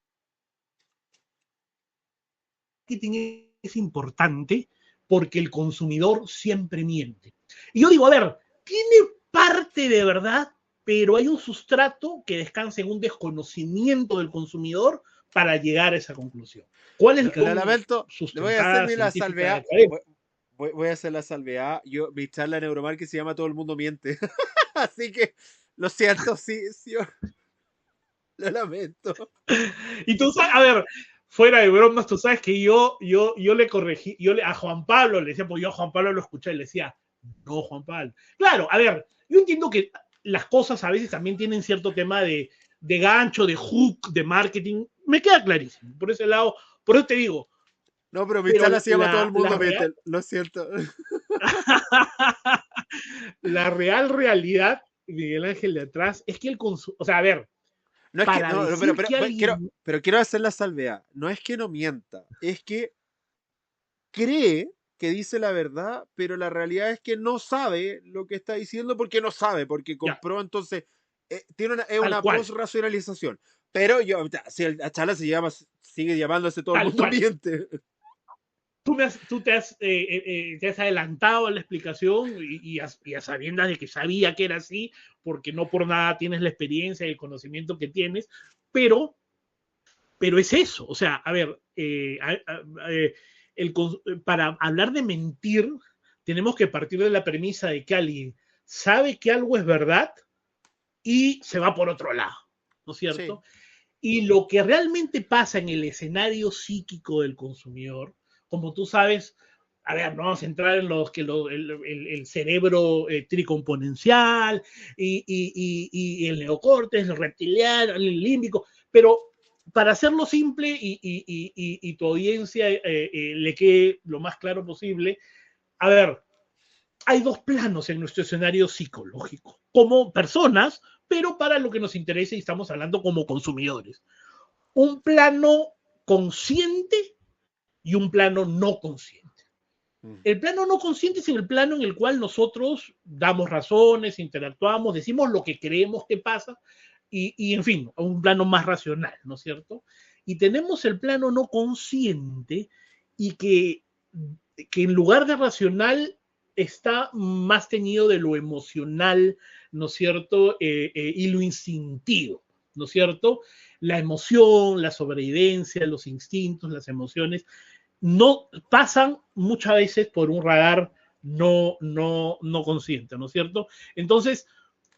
es importante porque el consumidor siempre miente. Y yo digo, a ver, ¿tiene parte de verdad? pero hay un sustrato que descansa en un desconocimiento del consumidor para llegar a esa conclusión. ¿Cuáles Lo son lamento, le voy a hacer sustentadas la científicas salvedad. académicas? Voy a hacer la salvedad. Mi charla en Neuromarketing se llama Todo el mundo miente. Así que lo siento, sí, lo lamento. Y tú sabes, a ver, fuera de bromas, tú sabes que yo le corregí, a Juan Pablo le decía, pues yo a Juan Pablo lo escuché y le decía, no, Juan Pablo. Claro, a ver, yo entiendo que las cosas a veces también tienen cierto tema de gancho, de hook, de marketing. Me queda clarísimo. Por ese lado, por eso te digo, No, pero mi pero charla se llama Todo el mundo miente. Lo siento. la real realidad, Miguel Ángel, de atrás, es que el consumo, o sea, a ver, No es que, para no, decir que alguien... quiero hacer la salvedad. No es que no mienta, es que cree que dice la verdad, pero la realidad es que no sabe lo que está diciendo porque no sabe, porque Ya, compró, entonces es tal una cual, post-racionalización. Pero yo, si la charla sigue llamándose Todo el tal mundo cual. miente. Tú te has adelantado a la explicación y a sabiendas de que sabía que era así, porque no por nada tienes la experiencia y el conocimiento que tienes, pero, pero es eso. O sea, a ver, el, para hablar de mentir, tenemos que partir de la premisa de que alguien sabe que algo es verdad y se va por otro lado, ¿no es Sí. cierto? Y lo que realmente pasa en el escenario psíquico del consumidor, como tú sabes, a ver, no vamos a entrar en los que el cerebro tricomponencial y el neocórtex, el reptiliano, el límbico, pero para hacerlo simple y tu audiencia le quede lo más claro posible, a ver, hay dos planos en nuestro escenario psicológico, como personas, pero para lo que nos interesa y estamos hablando como consumidores. Un plano consciente y un plano no consciente. El plano no consciente es el plano en el cual nosotros damos razones, interactuamos, decimos lo que creemos que pasa en fin, un plano más racional, ¿no es cierto? Y tenemos el plano no consciente y que en lugar de racional está más teñido de lo emocional, ¿no es cierto? Y lo instintivo, ¿no es cierto? La emoción, la sobrevivencia, los instintos, las emociones, no pasan muchas veces por un radar no consciente, ¿no es cierto? Entonces,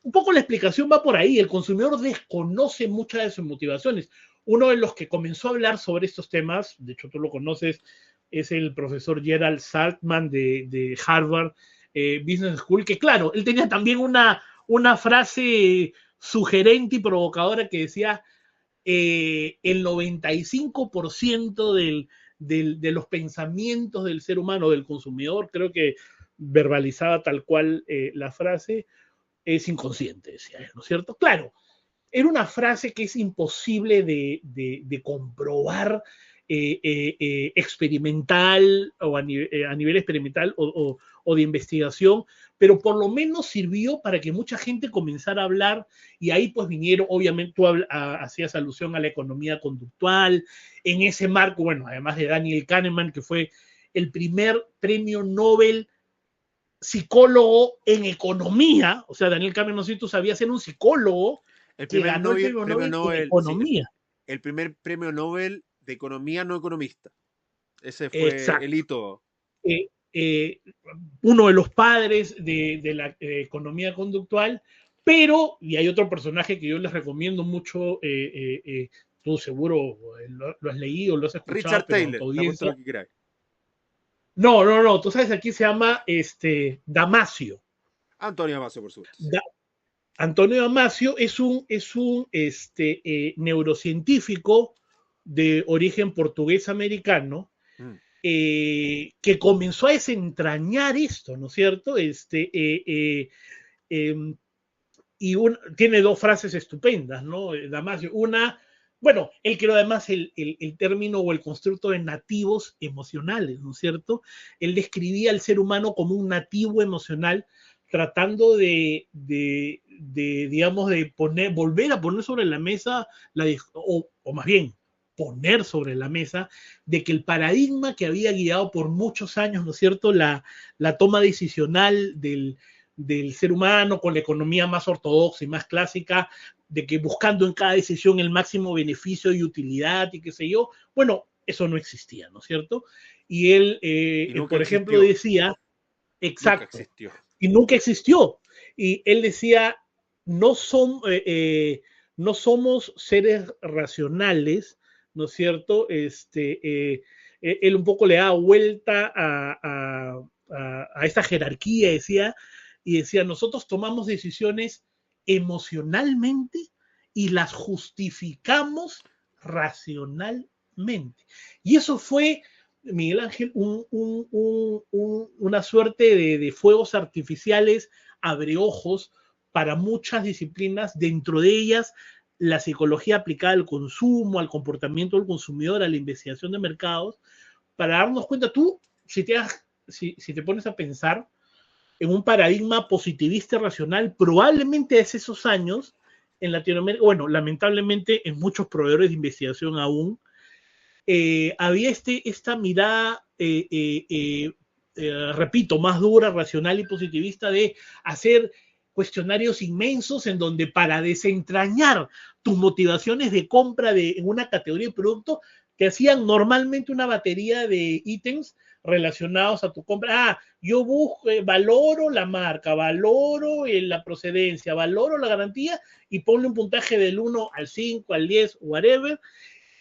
un poco la explicación va por ahí. El consumidor desconoce muchas de sus motivaciones. Uno de los que comenzó a hablar sobre estos temas, de hecho tú lo conoces, es el profesor Gerald Saltman de Harvard Business School, que claro, él tenía también una frase sugerente y provocadora que decía el 95% de los pensamientos del ser humano, del consumidor, creo que verbalizaba tal cual la frase, es inconsciente, decía él, ¿no es cierto? Claro, era una frase que es imposible de comprobar experimental o a nivel experimental o de investigación, pero por lo menos sirvió para que mucha gente comenzara a hablar y ahí pues vinieron, obviamente tú hacías alusión a la economía conductual, en ese marco, bueno, además de Daniel Kahneman, que fue el primer premio Nobel psicólogo en economía, o sea, Daniel Kahneman, no sé si tú sabías, era un psicólogo El que primer ganó el Nobel, premio Nobel en economía. el primer premio Nobel de economía no economista. Ese fue el Exacto. hito. Eh, eh, uno de los padres de la economía conductual, pero, y hay otro personaje que yo les recomiendo mucho, tú seguro lo has leído, lo has escuchado, Richard pero tu Taylor, te apuesto audiencia. lo que queráis. No, tú sabes, aquí se llama Damasio. Antonio Amacio, por supuesto. Antonio Damasio es un neurocientífico de origen portugués-americano Mm. que comenzó a desentrañar esto, ¿no es cierto? Tiene dos frases estupendas, ¿no? Damasio, una, bueno, él creó además el término o el constructo de nativos emocionales, ¿no es cierto? Él describía al ser humano como un nativo emocional tratando digamos, volver a poner sobre la mesa, o más bien, poner sobre la mesa, de que el paradigma que había guiado por muchos años, ¿no es cierto?, la toma decisional del ser humano, con la economía más ortodoxa y más clásica, de que buscando en cada decisión el máximo beneficio y utilidad y qué sé yo. Bueno, eso no existía, ¿no es cierto? Y él, Y nunca por ejemplo, existió. decía, Nunca exacto, existió. y nunca existió. Y él decía, no, no somos seres racionales, ¿no es cierto? Él un poco le da vuelta a esta jerarquía, decía, y decía, nosotros tomamos decisiones emocionalmente y las justificamos racionalmente. Y eso fue, Miguel Ángel, una suerte de fuegos artificiales abreojos para muchas disciplinas, dentro de ellas la psicología aplicada al consumo, al comportamiento del consumidor, a la investigación de mercados, para darnos cuenta, tú, si te pones a pensar en un paradigma positivista racional, probablemente desde esos años, en Latinoamérica, bueno, lamentablemente en muchos proveedores de investigación aún, había esta mirada, repito, más dura, racional y positivista de hacer cuestionarios inmensos en donde para desentrañar tus motivaciones de compra en una categoría de producto, te hacían normalmente una batería de ítems relacionados a tu compra. Yo busco, valoro la marca, valoro la procedencia, valoro la garantía y ponle un puntaje del 1 al 5, al 10, whatever,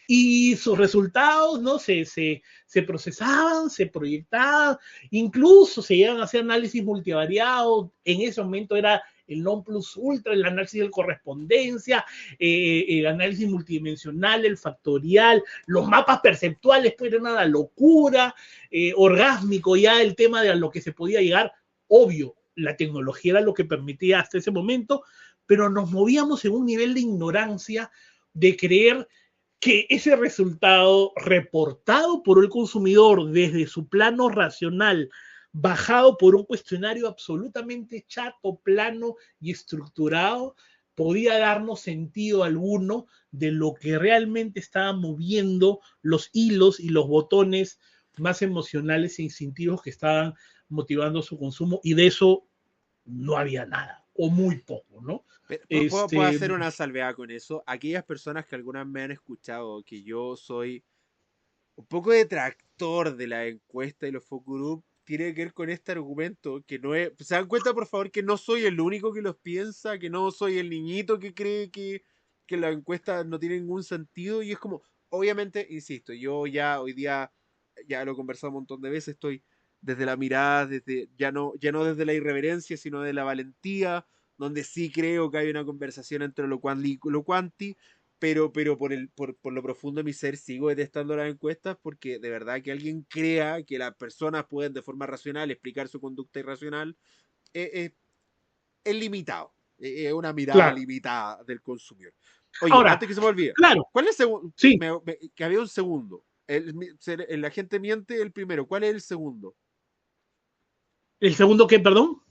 y sus resultados, ¿no? Se procesaban, se proyectaban, incluso se llegan a hacer análisis multivariados. En ese momento era el non plus ultra, el análisis de correspondencia, el análisis multidimensional, el factorial, los mapas perceptuales, pues era una locura, orgásmico ya el tema de a lo que se podía llegar. Obvio, la tecnología era lo que permitía hasta ese momento, pero nos movíamos en un nivel de ignorancia, de creer que ese resultado reportado por el consumidor desde su plano racional, bajado por un cuestionario absolutamente chato, plano y estructurado, podía darnos sentido alguno de lo que realmente estaba moviendo los hilos y los botones más emocionales e instintivos que estaban motivando su consumo, y de eso no había nada, o muy poco, ¿no? ¿Puedo hacer una salvedad con eso? Aquellas personas que algunas me han escuchado que yo soy un poco detractor de la encuesta y los focus group, tiene que ver con este argumento, que no es... ¿Se dan cuenta, por favor, que no soy el único que los piensa? Que no soy el niñito que cree que la encuesta no tiene ningún sentido. Y es como, obviamente, insisto, yo ya hoy día, ya lo he conversado un montón de veces, estoy desde la mirada, desde ya no desde la irreverencia, sino de la valentía, donde sí creo que hay una conversación entre lo quanti, pero por lo profundo de mi ser sigo detestando las encuestas, porque de verdad que alguien crea que las personas pueden de forma racional explicar su conducta irracional es limitado. Es una mirada claro. limitada del consumidor. Oye, Ahora, antes que se me olvide, claro, ¿cuál es el segundo? sí. Que había un segundo. La gente miente el primero. ¿Cuál es el segundo? ¿El segundo qué, perdón?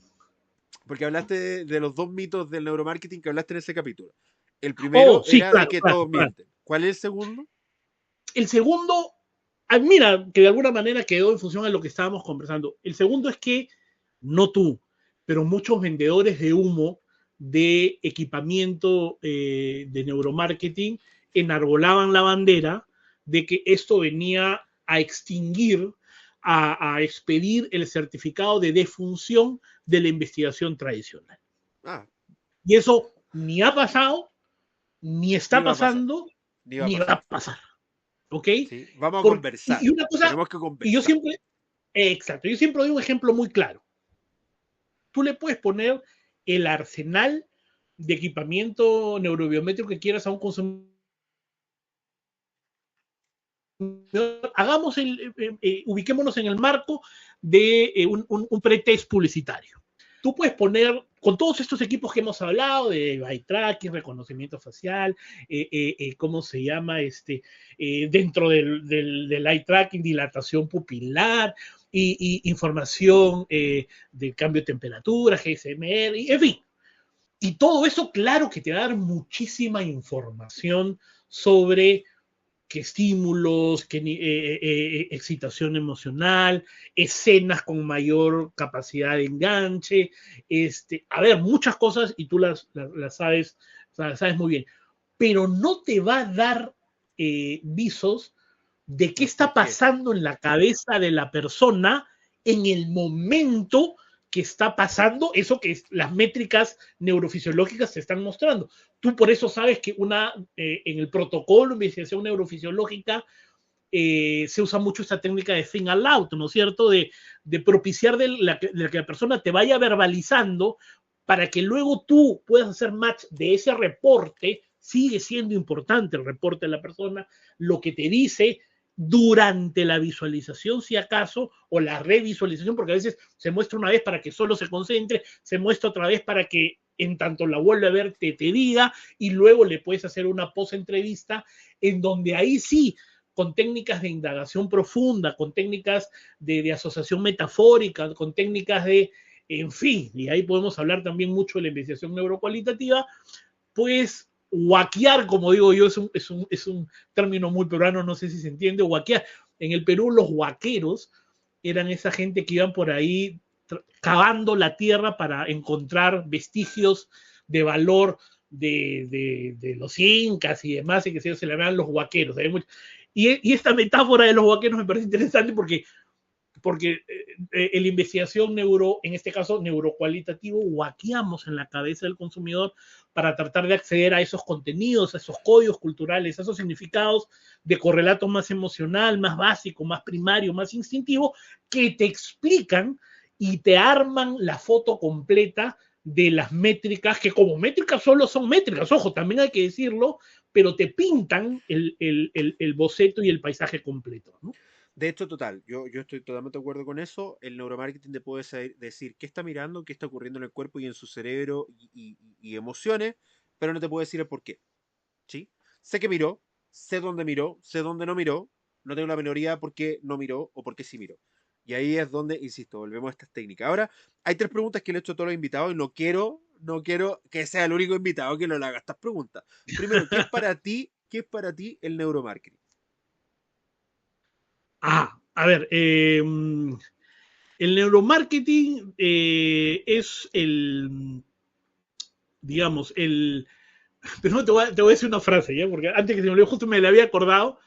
Porque hablaste de los dos mitos del neuromarketing que hablaste en ese capítulo. El Oh, primero sí, era de claro, que claro, todos claro. mienten. ¿Cuál es el segundo? El segundo, mira, que de alguna manera quedó en función a lo que estábamos conversando. El segundo es que, no tú, pero muchos vendedores de humo de equipamiento de neuromarketing enarbolaban la bandera de que esto venía a extinguir, a expedir el certificado de defunción de la investigación tradicional. Ah, Y eso ni ha pasado, ni ni está va a pasar. pasando, Ni va a ni va pasar. a pasar. ¿Ok? ¿Sí? Vamos a Y conversar. una cosa, Tenemos que y yo conversar. siempre, exacto, yo siempre doy un ejemplo muy claro. Tú le puedes poner el arsenal de equipamiento neurobiométrico que quieras a un consumidor. Hagamos ubiquémonos en el marco de un pretest publicitario. Tú puedes poner, con todos estos equipos que hemos hablado, de eye tracking, reconocimiento facial, ¿cómo se llama? Dentro del eye tracking, dilatación pupilar, y información de cambio de temperatura, GSMR, en fin. Y todo eso, claro que te va a dar muchísima información sobre que estímulos, que excitación emocional, escenas con mayor capacidad de enganche, a ver, muchas cosas y tú las sabes muy bien, pero no te va a dar visos de qué está pasando en la cabeza de la persona en el momento que está pasando eso que las métricas neurofisiológicas te están mostrando. Tú por eso sabes que en el protocolo de investigación neurofisiológica se usa mucho esta técnica de think aloud, ¿no es cierto? De propiciar de que la persona te vaya verbalizando para que luego tú puedas hacer match de ese reporte. Sigue siendo importante el reporte de la persona, lo que te dice durante la visualización, si acaso, o la revisualización, porque a veces se muestra una vez para que solo se concentre, se muestra otra vez para que en tanto la vuelve a ver te diga, y luego le puedes hacer una post-entrevista en donde ahí sí, con técnicas de indagación profunda, con técnicas de asociación metafórica, con técnicas en fin, y ahí podemos hablar también mucho de la investigación neurocualitativa, pues huaquear, como digo yo, es un término muy peruano, no sé si se entiende, huaquear. En el Perú los huaqueros eran esa gente que iban por ahí cavando la tierra para encontrar vestigios de valor de los incas y demás, y que se le llaman los huaqueros. Y esta metáfora de los huaqueros me parece interesante porque en la investigación en este caso neurocualitativo, huaqueamos en la cabeza del consumidor para tratar de acceder a esos contenidos, a esos códigos culturales, a esos significados de correlato más emocional, más básico, más primario, más instintivo, que te explican y te arman la foto completa de las métricas, que como métricas solo son métricas, ojo, también hay que decirlo, pero te pintan el boceto y el paisaje completo, ¿no? De hecho, total, yo estoy totalmente de acuerdo con eso. El neuromarketing te puede decir qué está mirando, qué está ocurriendo en el cuerpo y en su cerebro y emociones, pero no te puede decir el por qué. ¿Sí? Sé que miró, sé dónde no miró, no tengo la minoría por qué no miró o por qué sí miró. Y ahí es donde, insisto, volvemos a estas técnicas. Ahora, hay 3 preguntas que le he hecho a todos los invitados y no quiero que sea el único invitado que no le haga estas preguntas. Primero, qué es para ti el neuromarketing? A ver, el neuromarketing es digamos, pero te voy a decir una frase, ¿ya? Porque antes que se me olvidó, justo me la había acordado,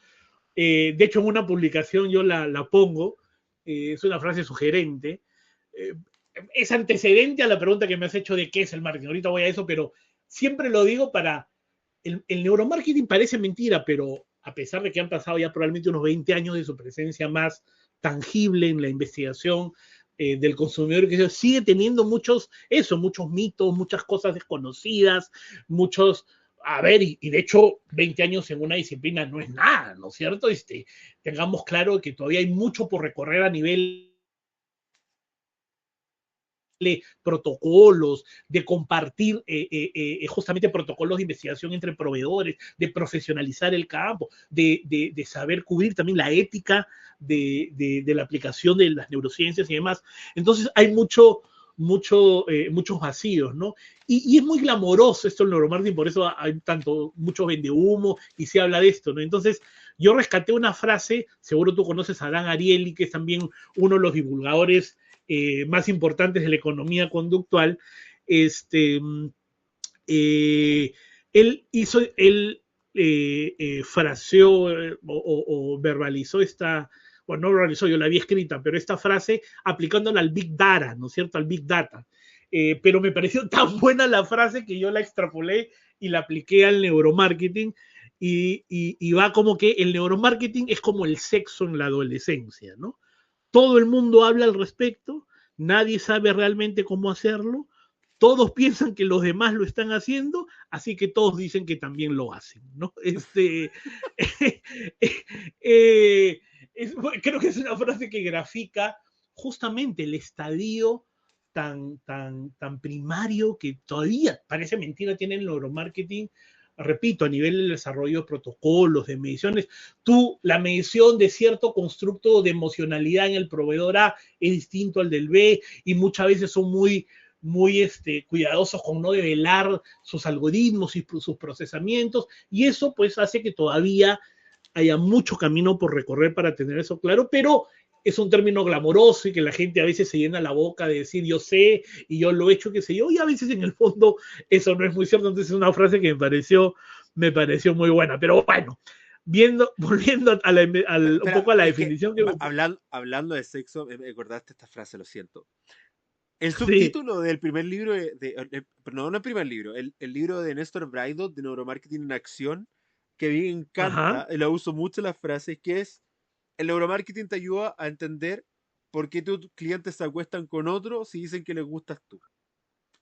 de hecho en una publicación yo la pongo, es una frase sugerente, eh, es antecedente a la pregunta que me has hecho de qué es el marketing, ahorita voy a eso, pero siempre lo digo el neuromarketing parece mentira, pero a pesar de que han pasado ya probablemente unos 20 años de su presencia más tangible en la investigación del consumidor, que sigue teniendo muchos mitos, muchas cosas desconocidas, a ver, y de hecho 20 años en una disciplina no es nada, ¿no es cierto? Tengamos claro que todavía hay mucho por recorrer a nivel protocolos, de compartir justamente protocolos de investigación entre proveedores, de profesionalizar el campo, de saber cubrir también la ética de la aplicación de las neurociencias y demás. Entonces hay muchos vacíos, ¿no? Y es muy glamoroso esto el neuromarketing, por eso hay mucho vendehumo y se habla de esto, ¿no? Entonces yo rescaté una frase, seguro tú conoces a Dan Ariely, que es también uno de los divulgadores más importantes de la economía conductual. Él fraseó o verbalizó bueno, no verbalizó, yo la había escrita, pero esta frase aplicándola al Big Data, ¿no es cierto? Al Big Data. Pero me pareció tan buena la frase que yo la extrapolé y la apliqué al neuromarketing y va como que el neuromarketing es como el sexo en la adolescencia, ¿no? Todo el mundo habla al respecto, nadie sabe realmente cómo hacerlo, todos piensan que los demás lo están haciendo, así que todos dicen que también lo hacen, ¿no? Creo que es una frase que grafica justamente el estadio tan primario que todavía parece mentira tiene el neuromarketing. Repito, a nivel del desarrollo de protocolos, de mediciones, la medición de cierto constructo de emocionalidad en el proveedor A es distinto al del B y muchas veces son muy cuidadosos con no develar sus algoritmos y sus procesamientos, y eso pues hace que todavía haya mucho camino por recorrer para tener eso claro, pero es un término glamoroso y que la gente a veces se llena la boca de decir yo sé y yo lo he hecho, qué sé yo, y a veces en el fondo eso no es muy cierto. Entonces es una frase que me pareció muy buena. Pero bueno, volviendo un Espera, poco a la es que definición que me... hablando de sexo, me acordaste esta frase, lo siento. El Sí, subtítulo del primer libro, no el primer libro, el libro de Néstor Braidot de Neuromarketing en Acción, que a mí me ajá. encanta, y lo uso mucho en las frases, que es, el neuromarketing te ayuda a entender por qué tus clientes se acuestan con otros si dicen que les gustas tú.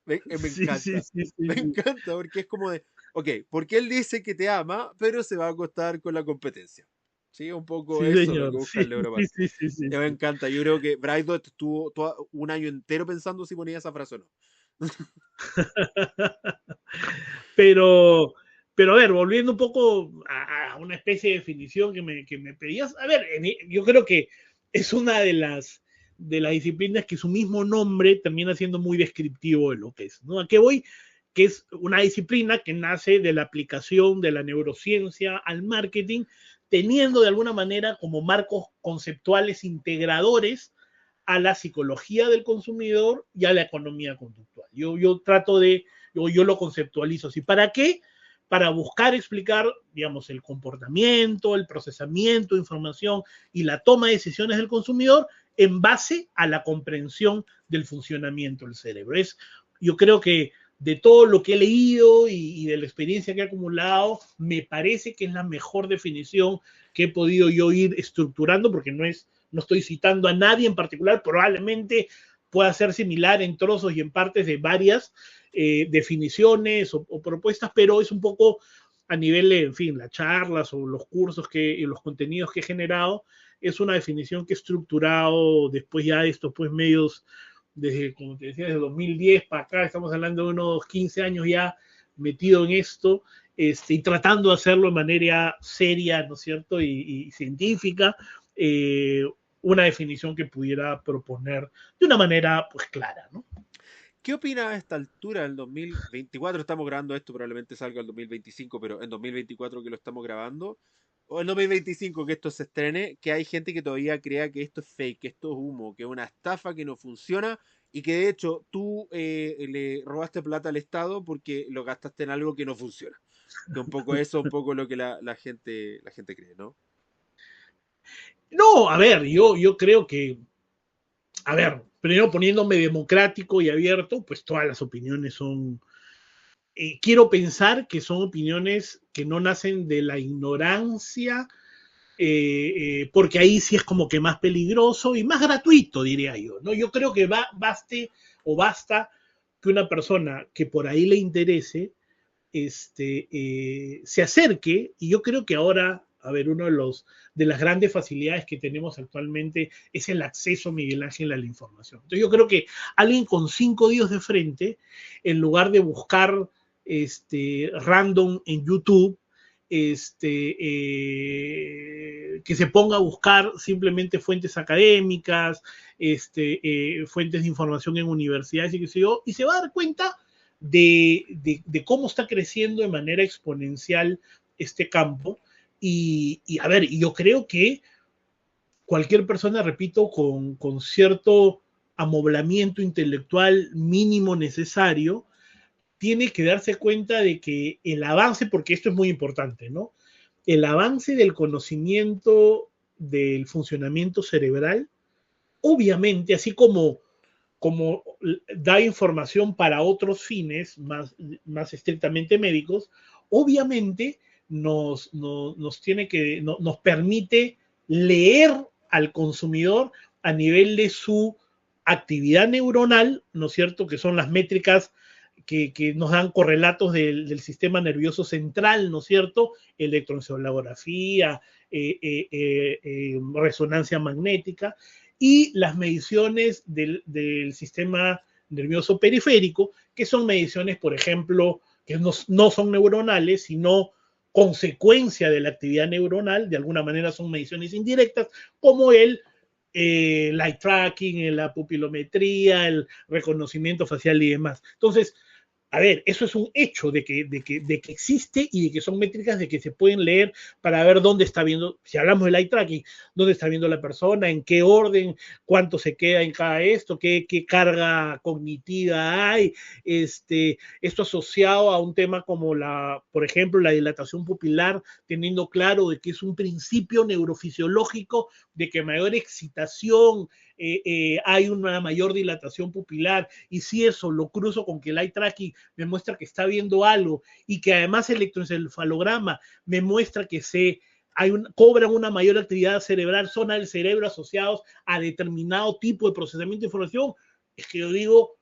Me Sí, sí, encanta, sí, me sí, sí. encanta, porque es como de, ok, porque él dice que te ama, pero se va a acostar con la competencia. Sí, un poco Sí, eso es lo que señor. busca Sí, el sí, neuromarketing. sí, sí, sí, Me sí. encanta. Yo creo que Braidot estuvo un año entero pensando si ponía esa frase o no. Pero, pero a ver, volviendo un poco a una especie de definición que me pedías, a ver, yo creo que es una de las disciplinas que su mismo nombre termina siendo muy descriptivo de lo que es, ¿no? ¿A qué voy? Que es una disciplina que nace de la aplicación de la neurociencia al marketing, teniendo de alguna manera como marcos conceptuales integradores a la psicología del consumidor y a la economía conductual. Yo trato de, yo lo conceptualizo así. ¿Para qué? Para buscar explicar, digamos, el comportamiento, el procesamiento de información y la toma de decisiones del consumidor en base a la comprensión del funcionamiento del cerebro. Yo creo que de todo lo que he leído y de la experiencia que he acumulado, me parece que es la mejor definición que he podido yo ir estructurando, porque no estoy citando a nadie en particular, probablemente pueda ser similar en trozos y en partes de varias definiciones o propuestas, pero es un poco a nivel de, en fin, las charlas o los cursos y los contenidos que he generado, es una definición que he estructurado después ya de estos pues medios, desde, como te decía, desde 2010 para acá, estamos hablando de unos 15 años ya metido en esto, y tratando de hacerlo de manera seria, ¿no es cierto?, y científica, una definición que pudiera proponer de una manera pues clara, ¿no? ¿Qué opinas a esta altura, del 2024? Estamos grabando esto, probablemente salga el 2025, pero en 2024 que lo estamos grabando, o en 2025 que esto se estrene, que hay gente que todavía crea que esto es fake, que esto es humo, que es una estafa, que no funciona y que de hecho tú le robaste plata al Estado porque lo gastaste en algo que no funciona. Que un poco eso, un poco lo que la gente cree, ¿no? No, a ver, yo creo que, a ver, primero poniéndome democrático y abierto, pues todas las opiniones son, quiero pensar que son opiniones que no nacen de la ignorancia, porque ahí sí es como que más peligroso y más gratuito, diría yo, ¿no? Yo creo que basta que una persona que por ahí le interese, se acerque, y yo creo que ahora, a ver, de las grandes facilidades que tenemos actualmente es el acceso, Miguel Ángel, a la información. Entonces yo creo que alguien con 5 dedos de frente, en lugar de buscar random en YouTube, que se ponga a buscar simplemente fuentes académicas, fuentes de información en universidades y qué sé yo, y se va a dar cuenta de cómo está creciendo de manera exponencial este campo. A ver, yo creo que cualquier persona, repito, con cierto amoblamiento intelectual mínimo necesario, tiene que darse cuenta de que el avance, porque esto es muy importante, ¿no? El avance del conocimiento del funcionamiento cerebral, obviamente, así como da información para otros fines más estrictamente médicos, obviamente nos permite leer al consumidor a nivel de su actividad neuronal, ¿no es cierto?, que son las métricas que nos dan correlatos del sistema nervioso central, ¿no es cierto?, electroencefalografía, resonancia magnética, y las mediciones del sistema nervioso periférico, que son mediciones, por ejemplo, que no son neuronales, sino consecuencia de la actividad neuronal, de alguna manera son mediciones indirectas, como el light tracking, la pupilometría, el reconocimiento facial y demás. Entonces, a ver, eso es un hecho de que existe y de que son métricas de que se pueden leer para ver dónde está viendo, si hablamos del eye tracking, dónde está viendo la persona, en qué orden, cuánto se queda en cada esto, qué carga cognitiva hay, esto asociado a un tema como por ejemplo, la dilatación pupilar, teniendo claro de que es un principio neurofisiológico de que mayor excitación, hay una mayor dilatación pupilar, y si eso lo cruzo con que el eye tracking me muestra que está viendo algo y que además el electroencefalograma me muestra que cobran una mayor actividad cerebral, zona del cerebro asociados a determinado tipo de procesamiento de información, es que yo digo,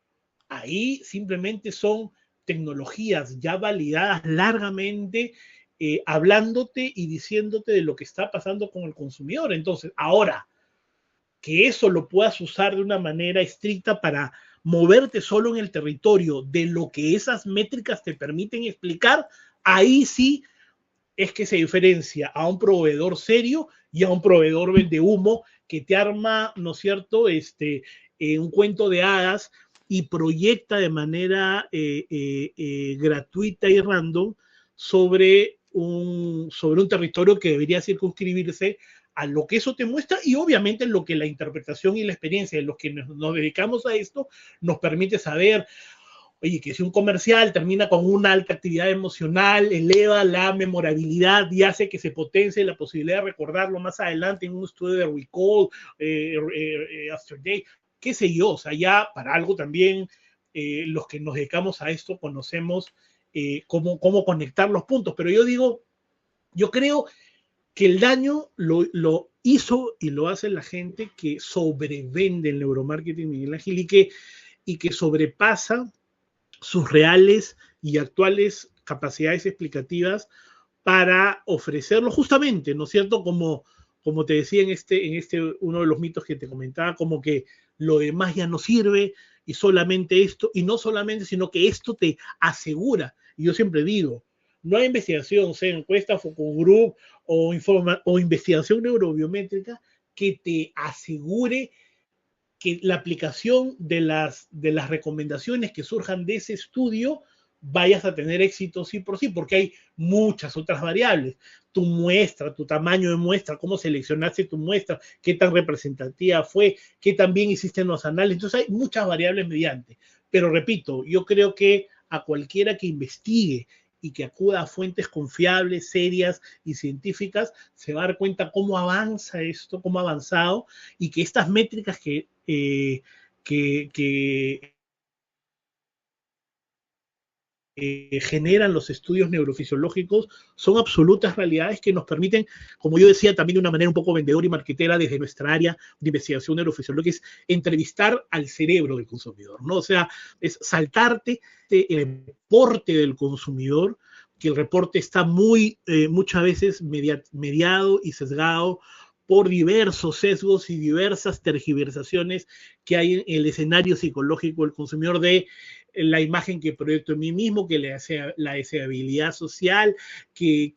ahí simplemente son tecnologías ya validadas largamente, hablándote y diciéndote de lo que está pasando con el consumidor. Entonces, ahora, que eso lo puedas usar de una manera estricta para moverte solo en el territorio de lo que esas métricas te permiten explicar, ahí sí es que se diferencia a un proveedor serio y a un proveedor vende humo que te arma, ¿no es cierto?, un cuento de hadas y proyecta de manera gratuita y random sobre un territorio que debería circunscribirse a lo que eso te muestra y obviamente lo que la interpretación y la experiencia de los que nos dedicamos a esto nos permite saber. Oye, que si un comercial termina con una alta actividad emocional, eleva la memorabilidad y hace que se potencie la posibilidad de recordarlo más adelante en un estudio de recall, after day, qué sé yo, o sea, ya para algo también los que nos dedicamos a esto conocemos cómo conectar los puntos, pero yo creo que el daño lo hizo y lo hace la gente que sobrevende el neuromarketing, Miguel Ángel, y que sobrepasa sus reales y actuales capacidades explicativas para ofrecerlo justamente, ¿no es cierto? Como te decía uno de los mitos que te comentaba, como que lo demás ya no sirve y solamente esto, y no solamente, sino que esto te asegura, y yo siempre digo, no hay investigación, sea encuesta, focus group o investigación neurobiométrica que te asegure que la aplicación de las recomendaciones que surjan de ese estudio vayas a tener éxito sí por sí, porque hay muchas otras variables. Tu muestra, tu tamaño de muestra, cómo seleccionaste tu muestra, qué tan representativa fue, qué tan bien hiciste en los análisis. Entonces hay muchas variables mediante. Pero repito, yo creo que a cualquiera que investigue y que acuda a fuentes confiables, serias y científicas, se va a dar cuenta cómo avanza esto, cómo ha avanzado, y que estas métricas que generan los estudios neurofisiológicos son absolutas realidades que nos permiten, como yo decía también de una manera un poco vendedora y marquetera desde nuestra área de investigación neurofisiológica, es entrevistar al cerebro del consumidor, ¿no? O sea, es saltarte el reporte del consumidor, que el reporte está muchas veces mediado y sesgado por diversos sesgos y diversas tergiversaciones que hay en el escenario psicológico del consumidor de la imagen que proyecto en mí mismo, que la deseabilidad social, que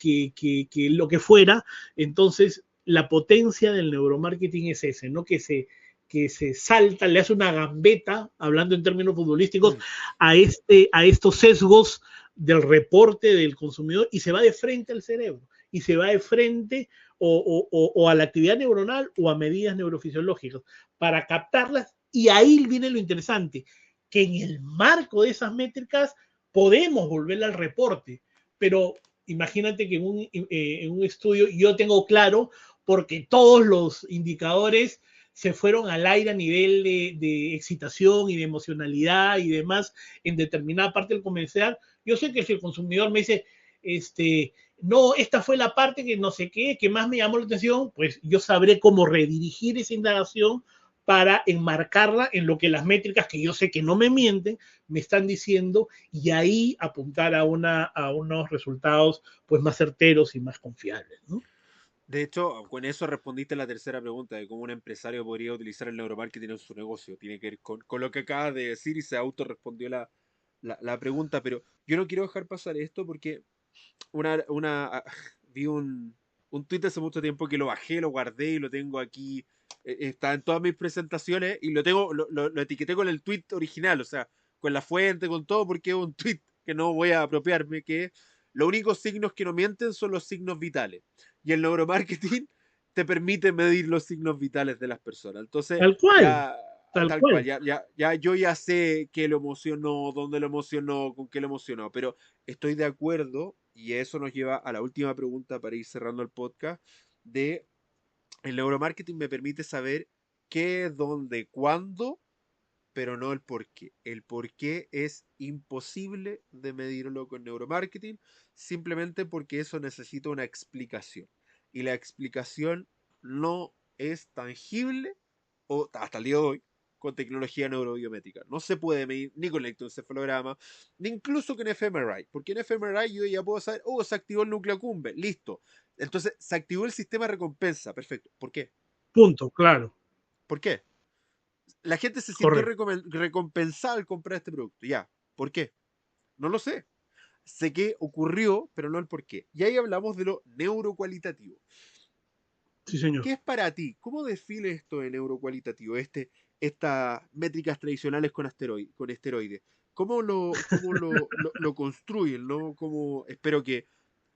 lo que fuera. Entonces, la potencia del neuromarketing es ese, ¿no? Que se salta, le hace una gambeta, hablando en términos futbolísticos, a estos sesgos del reporte del consumidor y se va de frente al cerebro y se va de frente o a la actividad neuronal o a medidas neurofisiológicas para captarlas, y ahí viene lo interesante, que en el marco de esas métricas podemos volver al reporte, pero imagínate que en un estudio yo tengo claro, porque todos los indicadores se fueron al aire a nivel de excitación y de emocionalidad y demás en determinada parte del comercial. Yo sé que si el consumidor me dice, no, esta fue la parte que no sé qué, que más me llamó la atención, pues yo sabré cómo redirigir esa indagación para enmarcarla en lo que las métricas, que yo sé que no me mienten, me están diciendo, y ahí apuntar a unos resultados pues más certeros y más confiables, ¿no? De hecho, con eso respondiste a la tercera pregunta de cómo un empresario podría utilizar el neuromarketing en su negocio. Tiene que ver con lo que acabas de decir y se autorrespondió la pregunta, pero yo no quiero dejar pasar esto porque vi un tweet hace mucho tiempo que lo bajé, lo guardé y lo tengo aquí. Está en todas mis presentaciones y lo etiqueté con el tweet original, o sea, con la fuente, con todo, porque es un tweet que no voy a apropiarme, que los únicos signos que no mienten son los signos vitales. Y el neuromarketing te permite medir los signos vitales de las personas. Entonces, Tal cual, ya, tal tal cual, cual. yo ya sé qué lo emocionó, dónde lo emocionó, con qué lo emocionó, pero estoy de acuerdo, y eso nos lleva a la última pregunta para ir cerrando el podcast, de el neuromarketing me permite saber qué, dónde, cuándo, pero no el por qué. El por qué es imposible de medirlo con neuromarketing, simplemente porque eso necesita una explicación. Y la explicación no es tangible, o hasta el día de hoy, con tecnología neurobiométrica. No se puede medir ni con electroencefalograma, ni incluso con fMRI. Porque en fMRI yo ya puedo saber, oh, se activó el núcleo accumbens, listo. Entonces, se activó el sistema de recompensa, perfecto. ¿Por qué? Punto, claro, ¿Por qué? La gente se sintió correcto. recompensada al comprar este producto. Ya, ¿por qué? No lo sé. Sé que ocurrió, pero no el por qué. Y ahí hablamos de lo neurocualitativo. Sí, señor. ¿Qué es para ti? ¿Cómo defines esto de neurocualitativo? Estas métricas tradicionales con esteroides. ¿Cómo lo construyen? ¿No? Espero que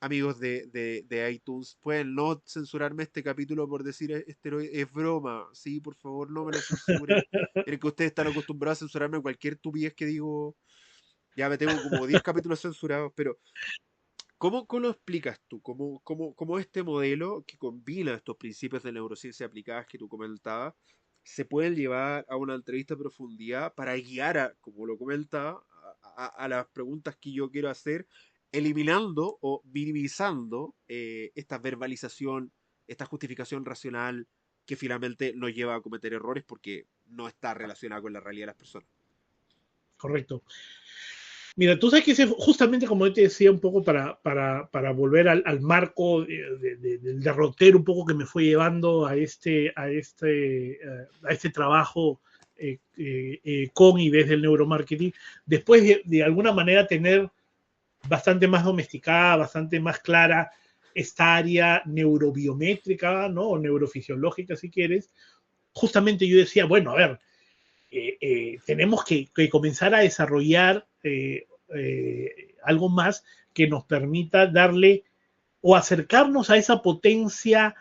amigos de iTunes pueden no censurarme este capítulo por decir esteroide. Es broma, sí, por favor, no me lo censuren. Es que ustedes están acostumbrados a censurarme cualquier tupidez que digo. Ya me tengo como 10 capítulos censurados, pero ¿cómo lo explicas tú? ¿Cómo este modelo que combina estos principios de neurociencia aplicadas que tú comentabas se pueden llevar a una entrevista a profundidad para guiar, como lo comentaba, a las preguntas que yo quiero hacer, eliminando o minimizando esta verbalización, esta justificación racional que finalmente nos lleva a cometer errores porque no está relacionada con la realidad de las personas? Correcto. Mira, tú sabes que ese, justamente como yo te decía, un poco para volver al marco del derrotero un poco que me fue llevando a este trabajo con y desde el neuromarketing, después de alguna manera tener bastante más domesticada, bastante más clara esta área neurobiométrica, ¿no? O neurofisiológica, si quieres, justamente yo decía, bueno, a ver, tenemos que comenzar a desarrollar algo más que nos permita darle o acercarnos a esa potencia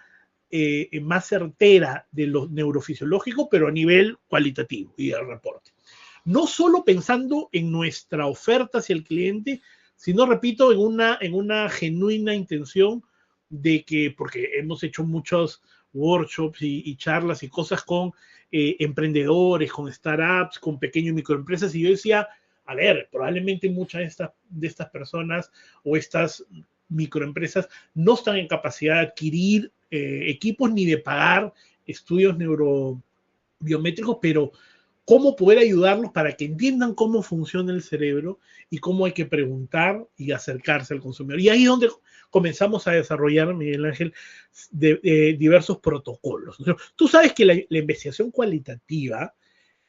más certera de lo neurofisiológico, pero a nivel cualitativo y de reporte. No solo pensando en nuestra oferta hacia el cliente, sino, repito, en una genuina intención de que, porque hemos hecho muchos workshops y charlas y cosas con emprendedores, con startups, con pequeños y microempresas, y yo decía, a ver, probablemente muchas de estas personas o estas microempresas no están en capacidad de adquirir equipos ni de pagar estudios neurobiométricos, pero cómo poder ayudarlos para que entiendan cómo funciona el cerebro y cómo hay que preguntar y acercarse al consumidor. Y ahí es donde comenzamos a desarrollar, Miguel Ángel, diversos protocolos. Tú sabes que la investigación cualitativa,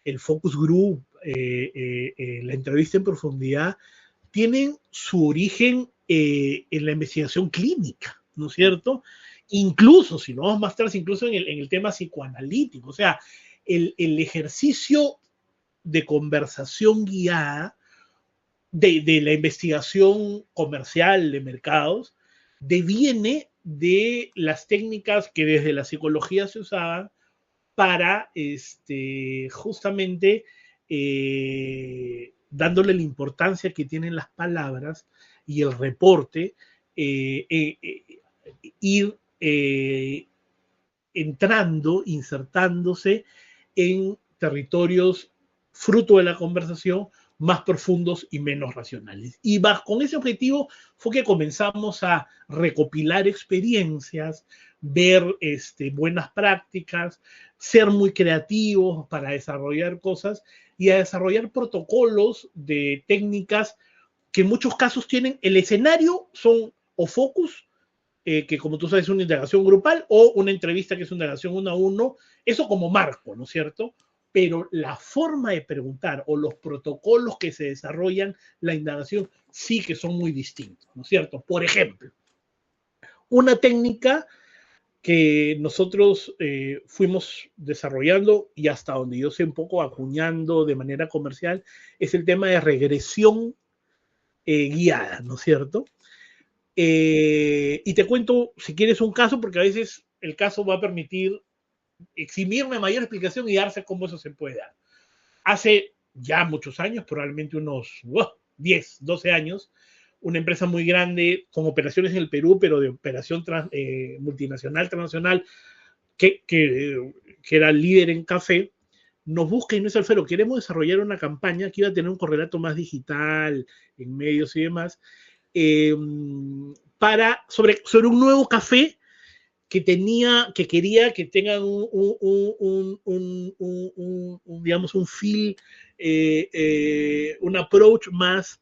el focus group, la entrevista en profundidad, tienen su origen en la investigación clínica, ¿no es cierto? Incluso, si no vamos más atrás, incluso en el tema psicoanalítico. O sea, el ejercicio de conversación guiada de la investigación comercial de mercados deviene de las técnicas que desde la psicología se usaban para justamente dándole la importancia que tienen las palabras y el reporte, ir entrando, insertándose en territorios fruto de la conversación más profundos y menos racionales. Y con ese objetivo fue que comenzamos a recopilar experiencias, ver buenas prácticas, ser muy creativos para desarrollar cosas y a desarrollar protocolos de técnicas que en muchos casos tienen el escenario, son o focus, que como tú sabes es una indagación grupal, o una entrevista que es una indagación uno a uno, eso como marco, ¿no es cierto? Pero la forma de preguntar o los protocolos que se desarrollan la indagación sí que son muy distintos, ¿no es cierto? Por ejemplo, una técnica que nosotros fuimos desarrollando y hasta donde yo sé un poco acuñando de manera comercial, es el tema de regresión guiada, ¿no es cierto? Y te cuento, si quieres, un caso, porque a veces el caso va a permitir eximirme mayor explicación y darse cómo eso se puede dar. Hace ya muchos años, probablemente unos 10, 12 años, una empresa muy grande con operaciones en el Perú, pero de operación multinacional, transnacional, que era líder en café, nos busca y nos dice, Alfredo, queremos desarrollar una campaña que iba a tener un correlato más digital, en medios y demás, eh, sobre un nuevo café que quería que tengan digamos, un feel, un approach más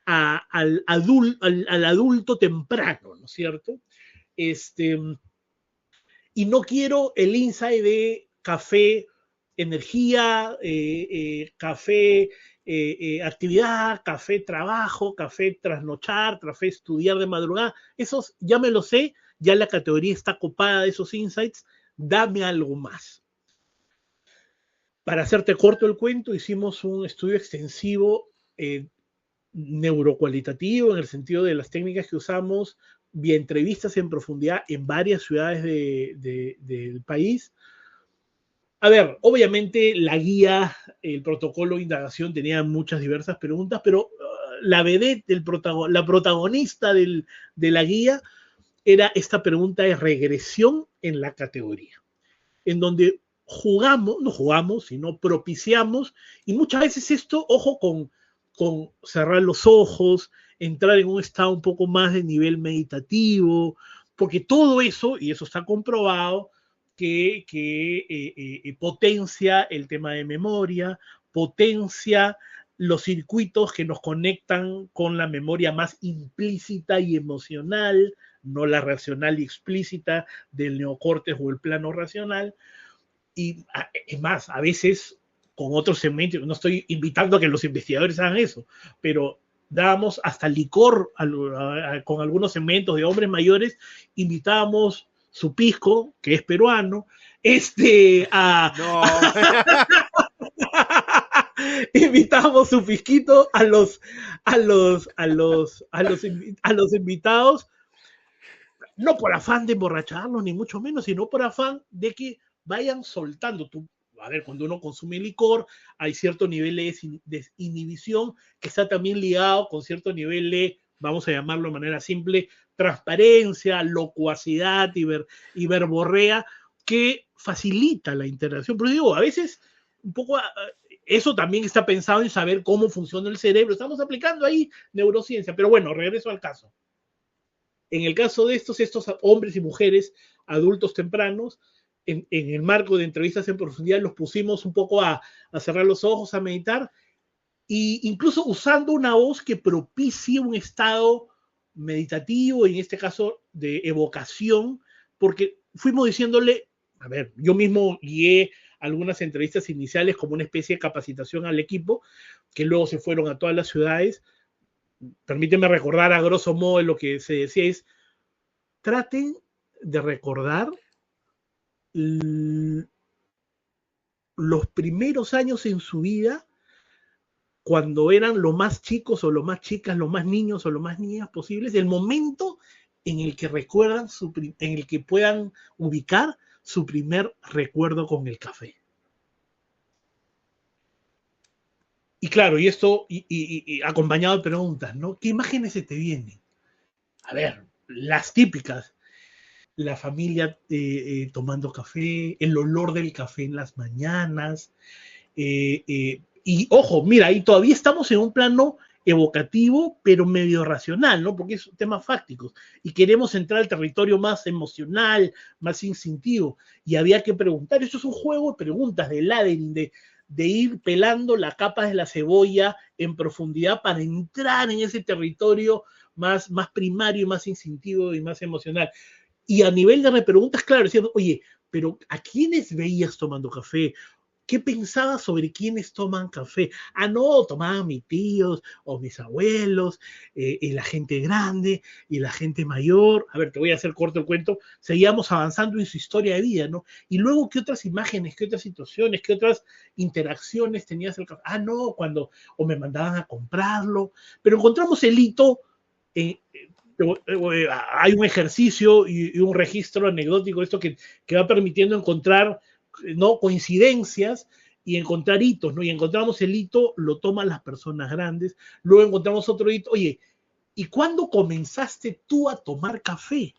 al adulto temprano, ¿no es cierto? Y no quiero el insight de café, energía, café, actividad, café, trabajo, café, trasnochar, café, estudiar de madrugada. Esos ya me lo sé, ya la categoría está copada de esos insights, dame algo más. Para hacerte corto el cuento, hicimos un estudio extensivo neurocualitativo en el sentido de las técnicas que usamos, vía entrevistas en profundidad en varias ciudades del país. A ver, obviamente la guía, el protocolo de indagación tenía muchas diversas preguntas, pero la vedette, la protagonista de la guía era esta pregunta de regresión en la categoría, en donde no jugamos, sino propiciamos, y muchas veces esto, ojo con cerrar los ojos, entrar en un estado un poco más de nivel meditativo, porque todo eso, y eso está comprobado, que potencia el tema de memoria, potencia los circuitos que nos conectan con la memoria más implícita y emocional, no la racional y explícita del neocórtex o el plano racional. Y es más, a veces con otros segmentos, no estoy invitando a que los investigadores hagan eso, pero dábamos hasta licor con algunos segmentos de hombres mayores, invitábamos su pisco, que es peruano, invitábamos su pisquito a los invitados, no por afán de emborracharlos, ni mucho menos, sino por afán de que vayan soltando. A ver, cuando uno consume licor, hay cierto nivel de inhibición que está también ligado con cierto nivel de, vamos a llamarlo de manera simple, transparencia, locuacidad y verborrea, que facilita la interacción. Pero digo, a veces un poco eso también está pensado en saber cómo funciona el cerebro. Estamos aplicando ahí neurociencia, pero bueno, regreso al caso. En el caso de estos hombres y mujeres adultos tempranos, en el marco de entrevistas en profundidad, los pusimos un poco a cerrar los ojos, a meditar, e incluso usando una voz que propicie un estado meditativo, en este caso de evocación, porque fuimos diciéndole, a ver, yo mismo guié algunas entrevistas iniciales como una especie de capacitación al equipo, que luego se fueron a todas las ciudades. Permíteme recordar a grosso modo lo que se decía es, traten de recordar los primeros años en su vida, cuando eran lo más chicos o lo más chicas, lo más niños o lo más niñas posibles, el momento en el que recuerdan, en el que puedan ubicar su primer recuerdo con el café. Y claro, y esto y acompañado de preguntas, ¿no? ¿Qué imágenes se te vienen? A ver, las típicas. La familia tomando café, el olor del café en las mañanas. Y ojo, mira, ahí todavía estamos en un plano evocativo, pero medio racional, ¿no? Porque es temas fácticos. Y queremos entrar al territorio más emocional, más instintivo. Y había que preguntar. Esto es un juego de preguntas, de ladering, de ir pelando la capa de la cebolla en profundidad para entrar en ese territorio más primario, más instintivo y más emocional. Y a nivel de repreguntas, claro, decían, oye, pero ¿a quiénes veías tomando café? ¿qué pensaba sobre quiénes toman café? Ah, no, tomaban mis tíos o mis abuelos, y la gente grande y la gente mayor. A ver, te voy a hacer corto el cuento. Seguíamos avanzando en su historia de vida, ¿no? Y luego, ¿qué otras imágenes, qué otras situaciones, qué otras interacciones tenías el café? Ah, no, cuando o me mandaban a comprarlo, pero encontramos el hito. eh, Hay un ejercicio y un registro anecdótico, esto que va permitiendo encontrar, ¿no?, coincidencias y encontrar hitos, ¿no? Y encontramos el hito, lo toman las personas grandes, luego encontramos otro hito. Oye, ¿y cuándo comenzaste tú a tomar café?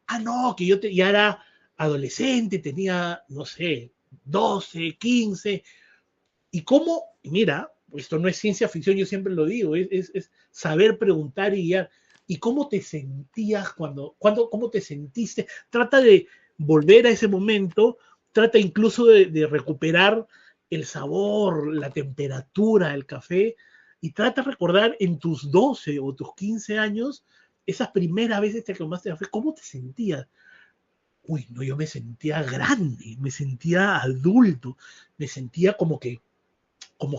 Ah, no, que ya era adolescente, tenía, no sé, 12, 15. ¿Y cómo? Mira, esto no es ciencia ficción, yo siempre lo digo, es saber preguntar y guiar. ¿Y cómo te sentías cómo te sentiste? Trata de volver a ese momento, trata incluso de recuperar el sabor, la temperatura del café, y trata de recordar en tus 12 o tus 15 años, esas primeras veces que tomaste café, ¿cómo te sentías? Uy, no, yo me sentía grande, me sentía adulto, me sentía como que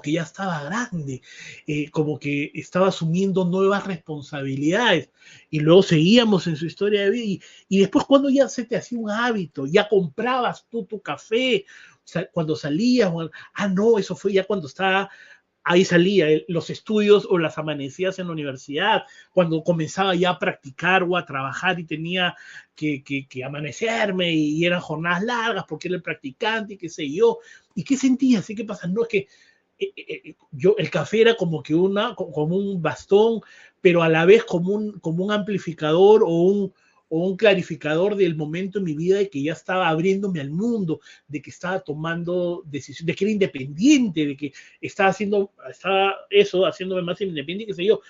ya estaba grande, como que estaba asumiendo nuevas responsabilidades, y luego seguíamos en su historia de vida, y después cuando ya se te hacía un hábito, ya comprabas tú tu café, cuando salías, ah, no, eso fue ya cuando estaba, ahí salía los estudios o las amanecidas en la universidad, cuando comenzaba ya a practicar o a trabajar y tenía que amanecerme y eran jornadas largas porque era el practicante y qué sé yo. ¿Y qué sentías? ¿Y qué pasa? No es que el café era como que como un bastón, pero a la vez como un amplificador o un clarificador del momento en mi vida de que ya estaba abriéndome al mundo, de que estaba tomando decisiones, de que era independiente, de que estaba eso, haciéndome más independiente, qué sé yo.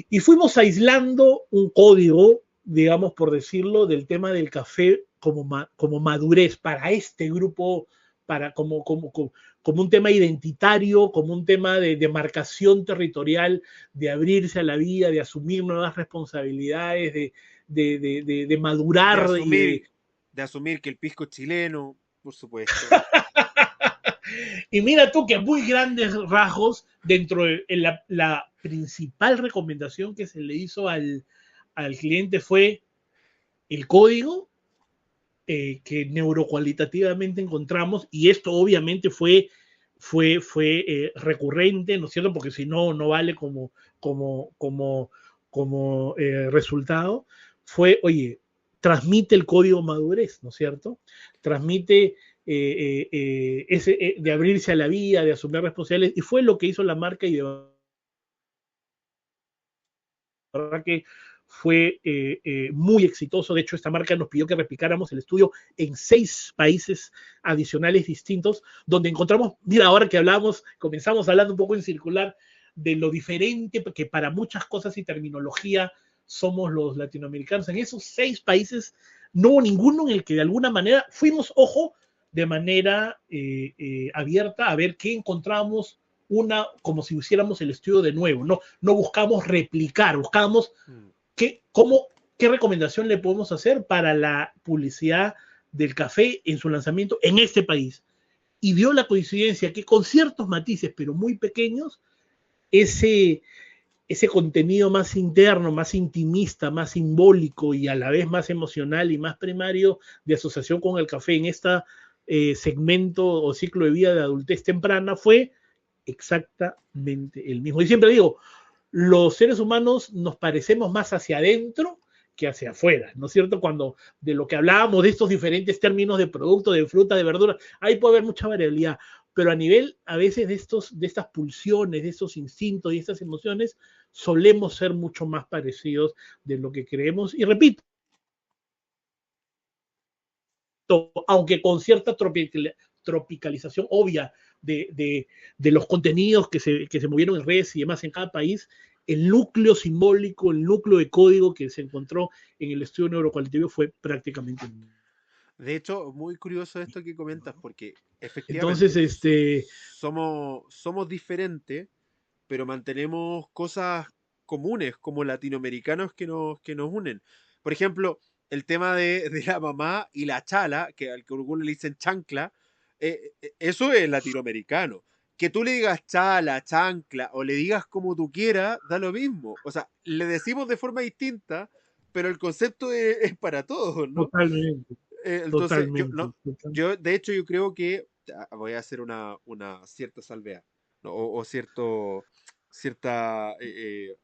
Y fuimos aislando un código, digamos, por decirlo, del tema del café como madurez para este grupo, como un tema identitario, como un tema de demarcación territorial, de abrirse a la vida, de asumir nuevas responsabilidades, de De madurar y de... asumir, de asumir que el pisco es chileno, por supuesto. Y mira tú que muy grandes rasgos, dentro de la principal recomendación que se le hizo al cliente fue el código, que neurocualitativamente encontramos, y esto obviamente fue recurrente, ¿no es cierto? Porque si no, no vale como resultado. Fue, oye, transmite el código madurez, ¿no es cierto? Transmite de abrirse a la vida, de asumir responsabilidades, y fue lo que hizo la marca, y de verdad que fue muy exitoso. De hecho, esta marca nos pidió que replicáramos el estudio en 6 países adicionales distintos, donde encontramos, mira, ahora que comenzamos hablando un poco en circular de lo diferente que para muchas cosas y terminología somos los latinoamericanos. En esos 6 países no hubo ninguno en el que de alguna manera fuimos, ojo, de manera abierta a ver qué encontramos, como si hiciéramos el estudio de nuevo, no buscamos replicar, buscamos qué recomendación le podemos hacer para la publicidad del café en su lanzamiento en este país. Y dio la coincidencia que con ciertos matices, pero muy pequeños, ese, ese contenido más interno, más intimista, más simbólico y a la vez más emocional y más primario de asociación con el café en este segmento o ciclo de vida de adultez temprana fue exactamente el mismo. Y siempre digo, los seres humanos nos parecemos más hacia adentro que hacia afuera, ¿no es cierto? Cuando de lo que hablábamos de estos diferentes términos de producto, de fruta, de verdura, ahí puede haber mucha variabilidad, pero a nivel a veces de estas pulsiones, de estos instintos y estas emociones, solemos ser mucho más parecidos de lo que creemos. Y repito, aunque con cierta tropicalización obvia de los contenidos que se movieron en redes y demás en cada país, el núcleo simbólico, el núcleo de código que se encontró en el estudio neurocualitativo fue prácticamente el mismo. De hecho, muy curioso esto que comentas, porque Entonces, efectivamente somos diferentes, pero mantenemos cosas comunes como latinoamericanos que nos unen. Por ejemplo, el tema de la mamá y la chala, que al que algunos le dicen chancla, Eso es latinoamericano. Que tú le digas chala, chancla o le digas como tú quieras, da lo mismo. O sea, le decimos de forma distinta, pero el concepto es para todos, ¿no? Totalmente, Entonces, yo, totalmente, no, de hecho, yo creo que voy a hacer una cierta salvedad, ¿no? Cierta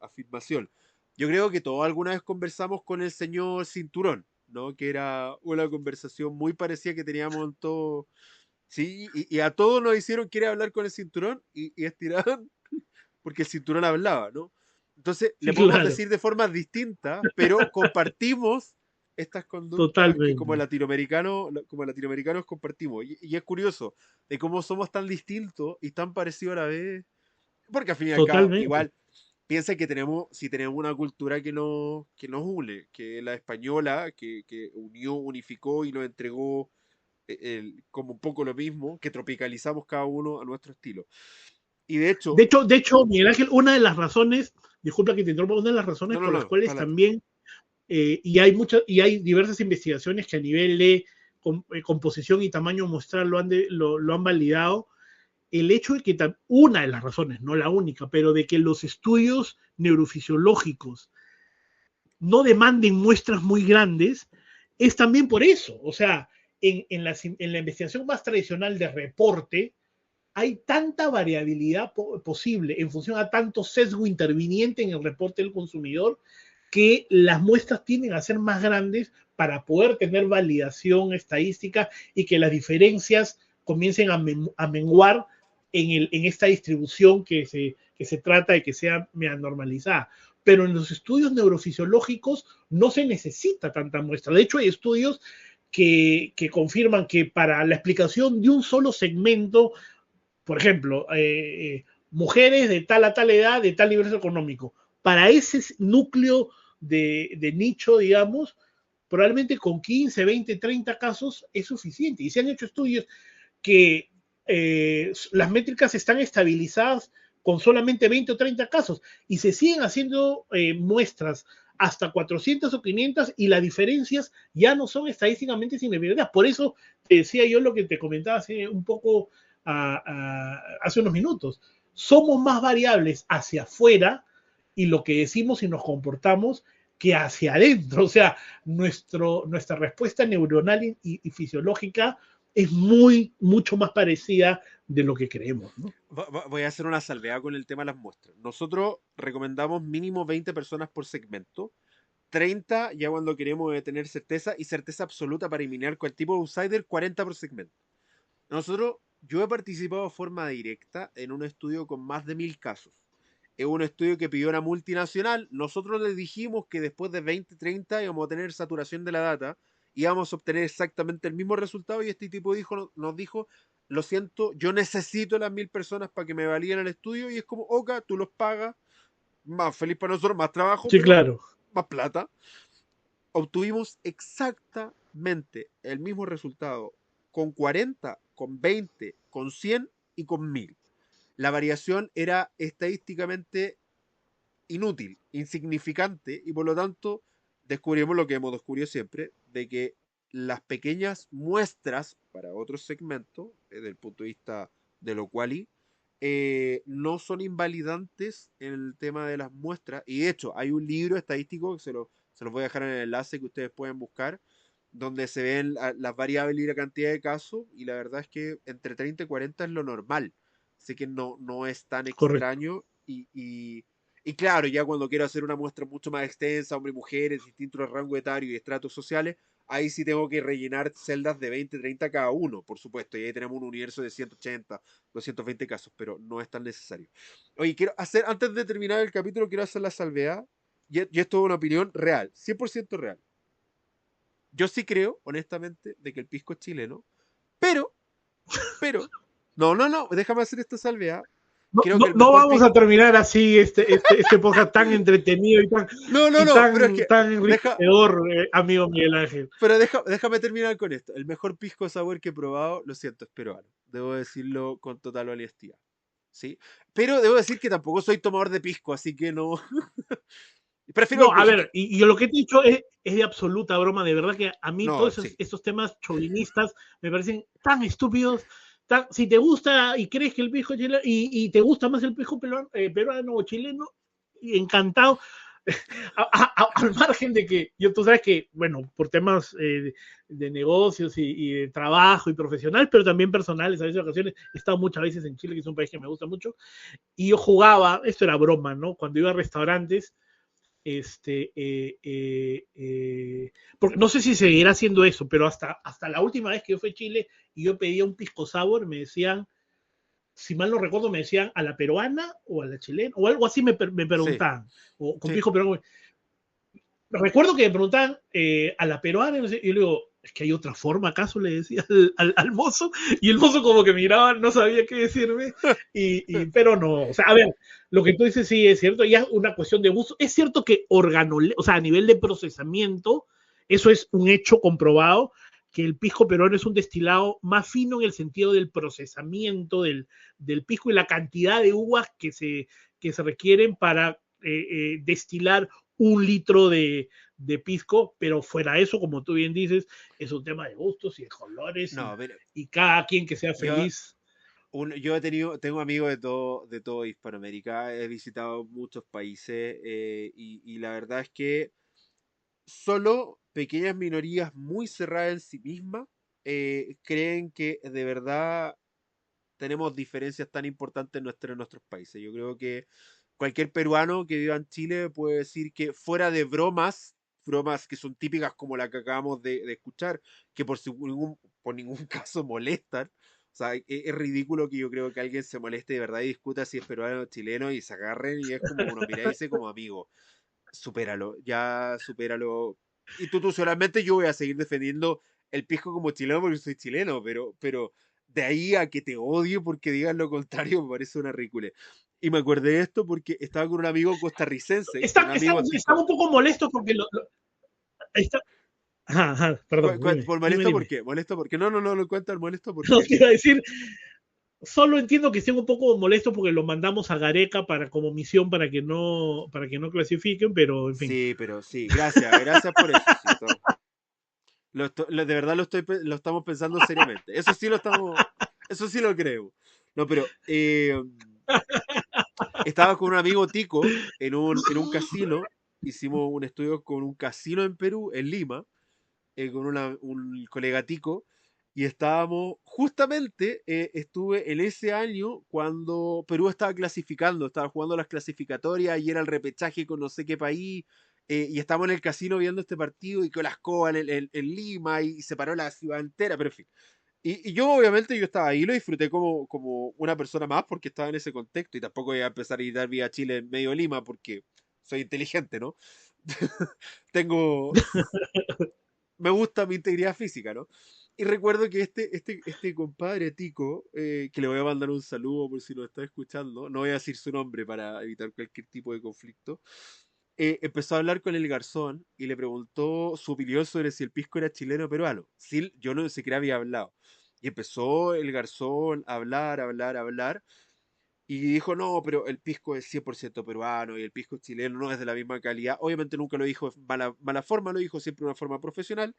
afirmación. Yo creo que todos alguna vez conversamos con el señor Cinturón, ¿no? Que era una conversación muy parecida que teníamos en todo. Sí, y a todos nos hicieron querer hablar con el cinturón y estiraban porque el cinturón hablaba, ¿no? Entonces, le sí, podemos claro, decir de formas distintas, pero compartimos estas conductas que totalmente, como latinoamericanos compartimos. Y es curioso de cómo somos tan distintos y tan parecidos a la vez. Porque al fin y al cabo, totalmente. igual, piensa que si tenemos una cultura que nos une, que es la española, que unificó y nos entregó como un poco lo mismo, que tropicalizamos cada uno a nuestro estilo. Y de hecho, De hecho, Miguel Ángel, una de las razones, disculpa que te interrumpa, una de las razones no, no, por las no, cuales pálate. también, y hay diversas investigaciones que a nivel de composición y tamaño muestral lo han validado, el hecho de que, una de las razones, no la única, pero de que los estudios neurofisiológicos no demanden muestras muy grandes, es también por eso. O sea, en la investigación más tradicional de reporte, hay tanta variabilidad posible en función a tanto sesgo interviniente en el reporte del consumidor que las muestras tienden a ser más grandes para poder tener validación estadística y que las diferencias comiencen a menguar en esta distribución que se trata de que sea normalizada. Pero en los estudios neurofisiológicos no se necesita tanta muestra. De hecho, hay estudios que confirman que para la explicación de un solo segmento, por ejemplo, mujeres de tal a tal edad, de tal nivel económico, para ese núcleo de nicho, digamos, probablemente con 15, 20, 30 casos es suficiente. Y se han hecho estudios que las métricas están estabilizadas con solamente 20 o 30 casos y se siguen haciendo muestras hasta 400 o 500 y las diferencias ya no son estadísticamente significativas. Por eso te decía yo lo que te comentaba hace un poco, hace unos minutos. Somos más variables hacia afuera y lo que decimos y nos comportamos que hacia adentro. O sea, nuestra respuesta neuronal y fisiológica es mucho más parecida de lo que creemos, ¿no? Voy a hacer una salvedad con el tema de las muestras. Nosotros recomendamos mínimo 20 personas por segmento. 30 ya cuando queremos tener certeza y certeza absoluta para eliminar cualquier tipo de outsider, 40 por segmento. Yo he participado de forma directa en un estudio con más de 1000 casos. Es un estudio que pidió una multinacional. Nosotros les dijimos que después de 20, 30 íbamos a tener saturación de la data, íbamos a obtener exactamente el mismo resultado y este tipo nos dijo, lo siento, yo necesito las 1000 personas para que me validen el estudio y es como, oca, tú los pagas, más feliz para nosotros, más trabajo, Sí, pero claro. más plata. Obtuvimos exactamente el mismo resultado con 40, con 20, con 100 y con 1000. La variación era estadísticamente inútil, insignificante, y por lo tanto descubrimos lo que hemos descubierto siempre, de que las pequeñas muestras para otros segmentos, desde el punto de vista de lo cual no son invalidantes en el tema de las muestras, y de hecho hay un libro estadístico que se los voy a dejar en el enlace que ustedes pueden buscar, donde se ven las variables y la cantidad de casos, y la verdad es que entre 30 y 40 es lo normal, así que no es tan Correcto. extraño, y claro, ya cuando quiero hacer una muestra mucho más extensa, hombres y mujeres, distintos rangos etarios y estratos sociales, ahí sí tengo que rellenar celdas de 20, 30 cada uno, por supuesto, y ahí tenemos un universo de 180, 220 casos, pero no es tan necesario. Oye, antes de terminar el capítulo, quiero hacer la salvedad, y esto es una opinión real, 100% real. Yo sí creo, honestamente, de que el pisco es chileno, pero, pero, no, déjame hacer esta salvedad. No, Creo que no, el no mejor vamos pisco. a terminar así este podcast tan entretenido y No, pero es tan, que, tan deja, enriquecedor, amigo Miguel Ángel. pero déjame terminar con esto. El mejor pisco sour que he probado, lo siento, es peruano. Debo decirlo con total honestidad. ¿Sí? Pero debo decir que tampoco soy tomador de pisco, así que no. Prefiero No, el a México. ver, y lo que te he dicho es de absoluta broma, de verdad que a mí No, todos sí. esos temas chauvinistas me parecen tan estúpidos. Si te gusta y crees que el pisco chileno, y te gusta más el pisco peruano o chileno, y encantado, al margen de que tú sabes que, bueno, por temas de negocios y de trabajo y profesional, pero también personales, a veces ocasiones, he estado muchas veces en Chile, que es un país que me gusta mucho, y yo jugaba, esto era broma, ¿no? Cuando iba a restaurantes, porque no sé si seguirá haciendo eso, pero hasta la última vez que yo fui a Chile y yo pedía un pisco sour, me decían, si mal no recuerdo, me decían a la peruana o a la chilena, o algo así me Sí, preguntaban, o con sí. pisco peruano. Recuerdo que me preguntaban a la peruana, no sé, y yo le digo, ¿es que hay otra forma acaso? Le decía al mozo, y el mozo como que miraba, no sabía qué decirme, pero no, o sea, a ver, lo que tú dices sí es cierto, ya es una cuestión de gusto. Es cierto que o sea, a nivel de procesamiento, eso es un hecho comprobado, que el pisco peruano es un destilado más fino en el sentido del procesamiento del pisco y la cantidad de uvas que se requieren para destilar 1 litro de pisco, pero fuera eso, como tú bien dices, es un tema de gustos y de colores No, pero y cada quien que sea yo, feliz. yo tengo amigos de todo Hispanoamérica, he visitado muchos países y la verdad es que solo pequeñas minorías muy cerradas en sí mismas creen que de verdad tenemos diferencias tan importantes en nuestros países. Yo creo que cualquier peruano que viva en Chile puede decir que fuera de bromas que son típicas como la que acabamos de escuchar, que por ningún caso molestan. O sea, es ridículo que yo creo que alguien se moleste de verdad y discuta si es peruano o chileno y se agarren y es como uno mira y dice como amigo, supéralo, ya supéralo. Institucionalmente yo voy a seguir defendiendo el pisco como chileno porque soy chileno, pero de ahí a que te odie porque digas lo contrario me parece una ridícula. Y me acordé de esto porque estaba con un amigo costarricense, con un amigo Estaba tico. un poco molesto porque está, perdón, ¿Por dime, molesto por dime. qué? ¿Molesto por qué? No, no, no lo cuentan molesto por No qué. te iba a decir, solo entiendo que estén un poco molestos porque lo mandamos a Gareca como misión para que no clasifiquen, pero en fin. Sí, pero sí, gracias por eso, sí. De verdad lo estamos pensando seriamente. Eso sí lo creo. No, pero estaba con un amigo tico en un casino. Hicimos un estudio con un casino en Perú, en Lima, con un colega tico. Y estábamos, justamente estuve en ese año cuando Perú estaba clasificando, estaba jugando las clasificatorias y era el repechaje con no sé qué país. Y estábamos en el casino viendo este partido y con las cobas en Lima y se paró la ciudad entera, pero en fin. Y yo, obviamente, yo estaba ahí, lo disfruté como una persona más porque estaba en ese contexto y tampoco iba a empezar a ir vía Chile en medio de Lima porque soy inteligente, ¿no? Tengo, me gusta mi integridad física, ¿no? Y recuerdo que este compadre Tico, que le voy a mandar un saludo por si lo está escuchando, no voy a decir su nombre para evitar cualquier tipo de conflicto, empezó a hablar con el garzón y le preguntó su opinión sobre si el pisco era chileno o peruano. Sí, yo no siquiera había hablado. Y empezó el garzón a hablar, hablar, hablar. Y dijo, no, pero el pisco es 100% peruano y el pisco chileno no es de la misma calidad. Obviamente nunca lo dijo de mala forma, lo dijo siempre de una forma profesional.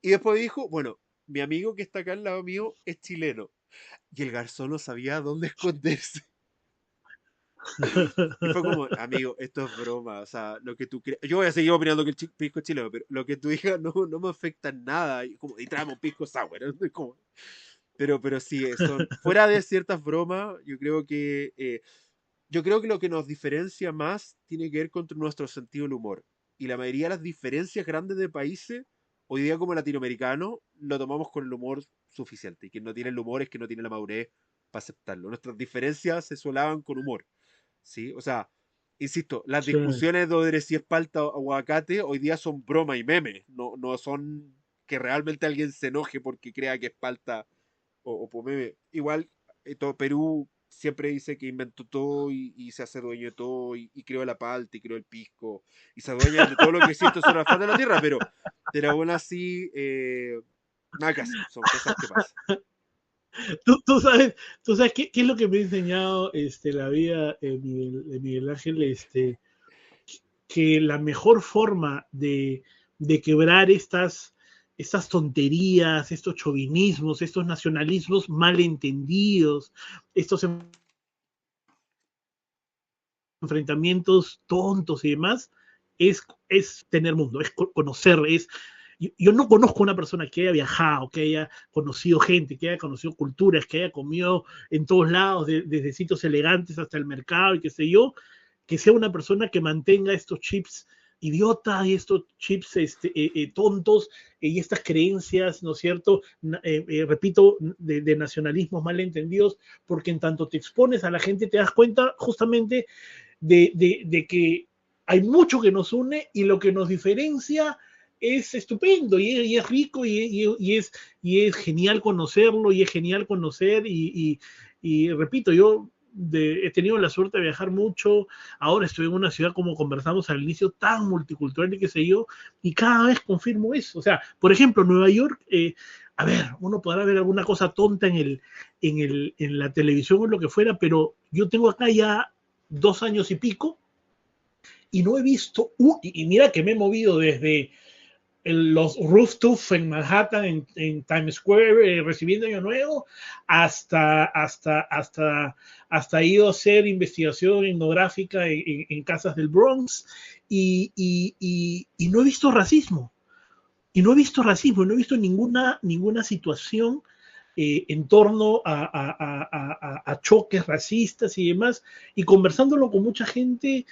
Y después dijo, bueno, mi amigo que está acá al lado mío es chileno. Y el garzón no sabía dónde esconderse. Y fue como, amigo, esto es broma, o sea, lo que tú crees. Yo voy a seguir opinando que el pisco es chileno, pero lo que tú digas no me afecta en nada. Y traemos pisco sour. ¿No? Es como, pero sí, fuera de ciertas bromas, yo creo que lo que nos diferencia más tiene que ver con nuestro sentido del humor. Y la mayoría de las diferencias grandes de países, hoy día como latinoamericano, lo tomamos con el humor suficiente. Y quien no tiene el humor es que no tiene la madurez para aceptarlo. Nuestras diferencias se solaban con humor. ¿Sí? O sea, insisto, las Sí. discusiones de si es palta o aguacate hoy día son broma y meme, no son que realmente alguien se enoje porque crea que es palta o por meme. Igual, todo Perú siempre dice que inventó todo y se hace dueño de todo y creó la palta y creó el pisco y se adueñan de todo lo que existe sobre la faz de la tierra, pero aún así, nada que hacer, son cosas que pasan. Tú sabes qué es lo que me ha enseñado la vida de Miguel Ángel. que la mejor forma de quebrar estas tonterías, estos chauvinismos, estos nacionalismos malentendidos, estos enfrentamientos tontos y demás, es tener mundo, es conocer, yo no conozco una persona que haya viajado, que haya conocido gente, que haya conocido culturas, que haya comido en todos lados, desde sitios elegantes hasta el mercado y qué sé yo, que sea una persona que mantenga estos chips idiotas y estos chips tontos y estas creencias, ¿no es cierto? Repito, de nacionalismos malentendidos, porque en tanto te expones a la gente te das cuenta justamente de que hay mucho que nos une y lo que nos diferencia es estupendo y es rico y es genial conocerlo y es genial conocer y repito, yo he tenido la suerte de viajar mucho, ahora estoy en una ciudad como conversamos al inicio tan multicultural y qué sé yo, y cada vez confirmo eso, o sea, por ejemplo, Nueva York, a ver, uno podrá ver alguna cosa tonta en la televisión o lo que fuera, pero yo tengo acá ya 2 años y pico y no he visto, y mira que me he movido desde los rooftops en Manhattan, en Times Square, recibiendo Año Nuevo, hasta he ido a hacer investigación etnográfica en casas del Bronx y no he visto racismo. Y no he visto racismo, no he visto ninguna situación en torno a choques racistas y demás. Y conversándolo con mucha gente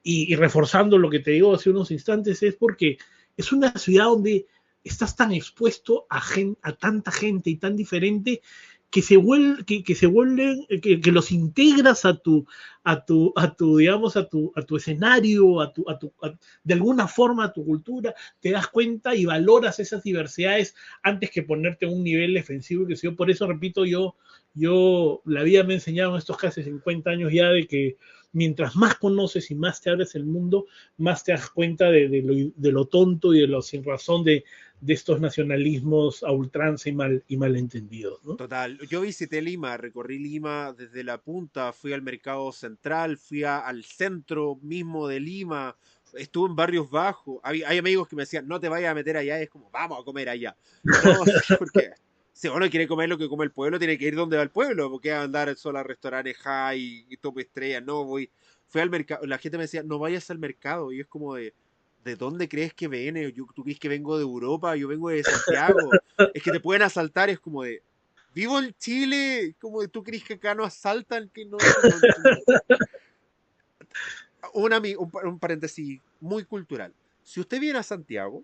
y reforzando lo que te digo hace unos instantes, es porque es una ciudad donde estás tan expuesto a tanta gente y tan diferente que que los integras digamos, a tu escenario, de alguna forma a tu cultura, te das cuenta y valoras esas diversidades antes que ponerte a un nivel defensivo. Que yo, por eso repito, la vida me ha enseñado en estos casi 50 años ya de que mientras más conoces y más te abres el mundo, más te das cuenta de lo tonto y de lo sin razón de estos nacionalismos a ultranza y malentendidos, ¿no? Total, yo visité Lima, recorrí Lima desde la punta, fui al mercado central, fui al centro mismo de Lima, estuve en barrios bajos, hay amigos que me decían, no te vayas a meter allá, es como, vamos a comer allá. No, porque si uno quiere comer lo que come el pueblo, tiene que ir donde va el pueblo, porque va a andar solo a restaurantes high y top estrella, no, fui al mercado, la gente me decía, no vayas al mercado, y es como ¿de dónde crees que viene? ¿Tú crees que vengo de Europa? Yo vengo de Santiago. Es que te pueden asaltar, es como vivo en Chile, como tú crees que acá no asaltan, que no. Un paréntesis muy cultural. Si usted viene a Santiago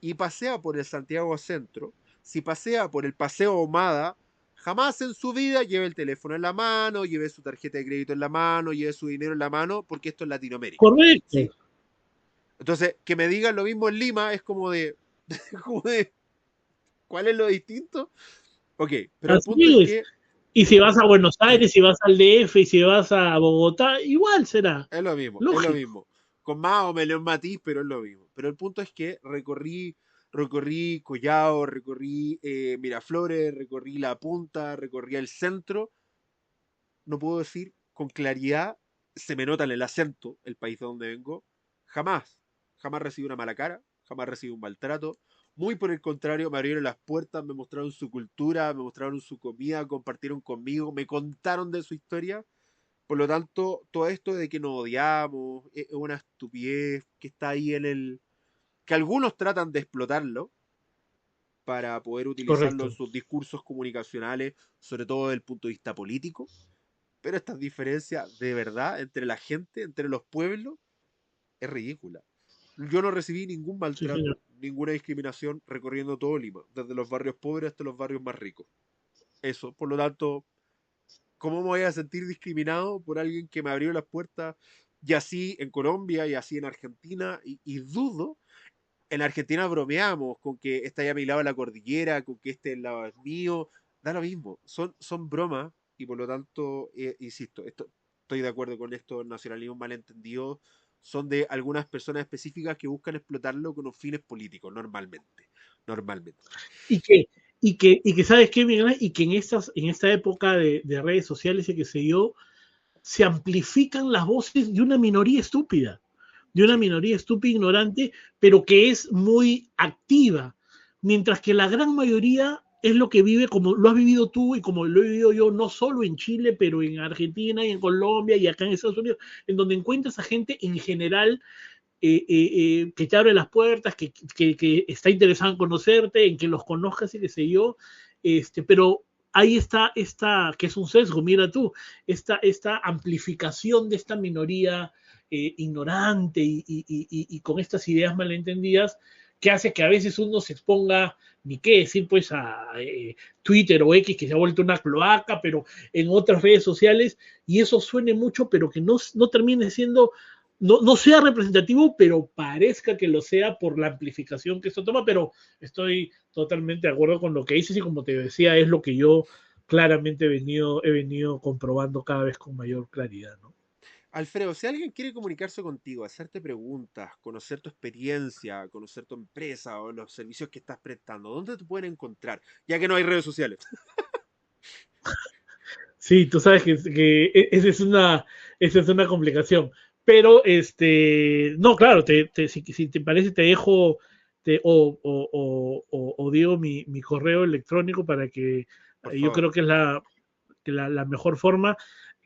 y pasea por el Santiago Centro, si pasea por el Paseo Ahumada, jamás en su vida lleve el teléfono en la mano, lleve su tarjeta de crédito en la mano, lleve su dinero en la mano, porque esto es Latinoamérica. Correcto. ¿Sí? Entonces, que me digan lo mismo en Lima es como ¿cuál es lo distinto? Ok, pero Así el punto es que y si vas a Buenos Aires, si vas al DF, y si vas a Bogotá, igual será. es lo mismo, Lógico. es lo mismo. Con más o menos matiz, pero es lo mismo. Pero el punto es que recorrí Collao, recorrí Miraflores, recorrí La Punta, recorrí el centro. No puedo decir con claridad, se me nota en el acento, el país de donde vengo. Jamás recibí una mala cara, jamás recibí un maltrato. Muy por el contrario, me abrieron las puertas, me mostraron su cultura, me mostraron su comida, compartieron conmigo, me contaron de su historia. Por lo tanto, todo esto de que nos odiamos es una estupidez que está ahí que algunos tratan de explotarlo para poder utilizarlo Correcto. en sus discursos comunicacionales, sobre todo desde el punto de vista político. Pero esta diferencia de verdad entre la gente, entre los pueblos, es ridícula. Yo no recibí ningún maltrato, ninguna discriminación recorriendo todo Lima, desde los barrios pobres hasta los barrios más ricos. Eso, por lo tanto, ¿cómo me voy a sentir discriminado por alguien que me abrió las puertas? Y así en Colombia, y así en Argentina, y dudo. En Argentina bromeamos con que está ya a mi lado la cordillera, con que este lado es mío, da lo mismo, son bromas, y por lo tanto, insisto, estoy de acuerdo con estos nacionalismos malentendidos, son de algunas personas específicas que buscan explotarlo con los fines políticos, normalmente. Y que ¿sabes qué, Miguel? Y que en esta época de redes sociales y qué sé yo, se amplifican las voces de una minoría estúpida. de una Sí. minoría estúpida, ignorante, pero que es muy activa, mientras que la gran mayoría es lo que vive como lo has vivido tú y como lo he vivido yo, no solo en Chile, pero en Argentina y en Colombia y acá en Estados Unidos, en donde encuentras a gente en general que te abre las puertas, que está interesado en conocerte, en que los conozcas y qué sé yo, pero ahí está esta, que es un sesgo, mira tú, esta amplificación de esta minoría ignorante y con estas ideas malentendidas que hace que a veces uno se exponga, ni qué decir, pues a Twitter o X, que se ha vuelto una cloaca, pero en otras redes sociales, y eso suene mucho, pero que no termine siendo no sea representativo, pero parezca que lo sea por la amplificación que esto toma, pero estoy totalmente de acuerdo con lo que dices y como te decía, es lo que yo claramente he venido comprobando cada vez con mayor claridad, ¿no? Alfredo, si alguien quiere comunicarse contigo, hacerte preguntas, conocer tu experiencia, conocer tu empresa o los servicios que estás prestando, ¿dónde te pueden encontrar? Ya que no hay redes sociales. Sí, tú sabes que esa es una complicación. Pero, no, claro, si te parece, te dejo o digo mi correo electrónico para que Por yo favor. creo que es la mejor forma,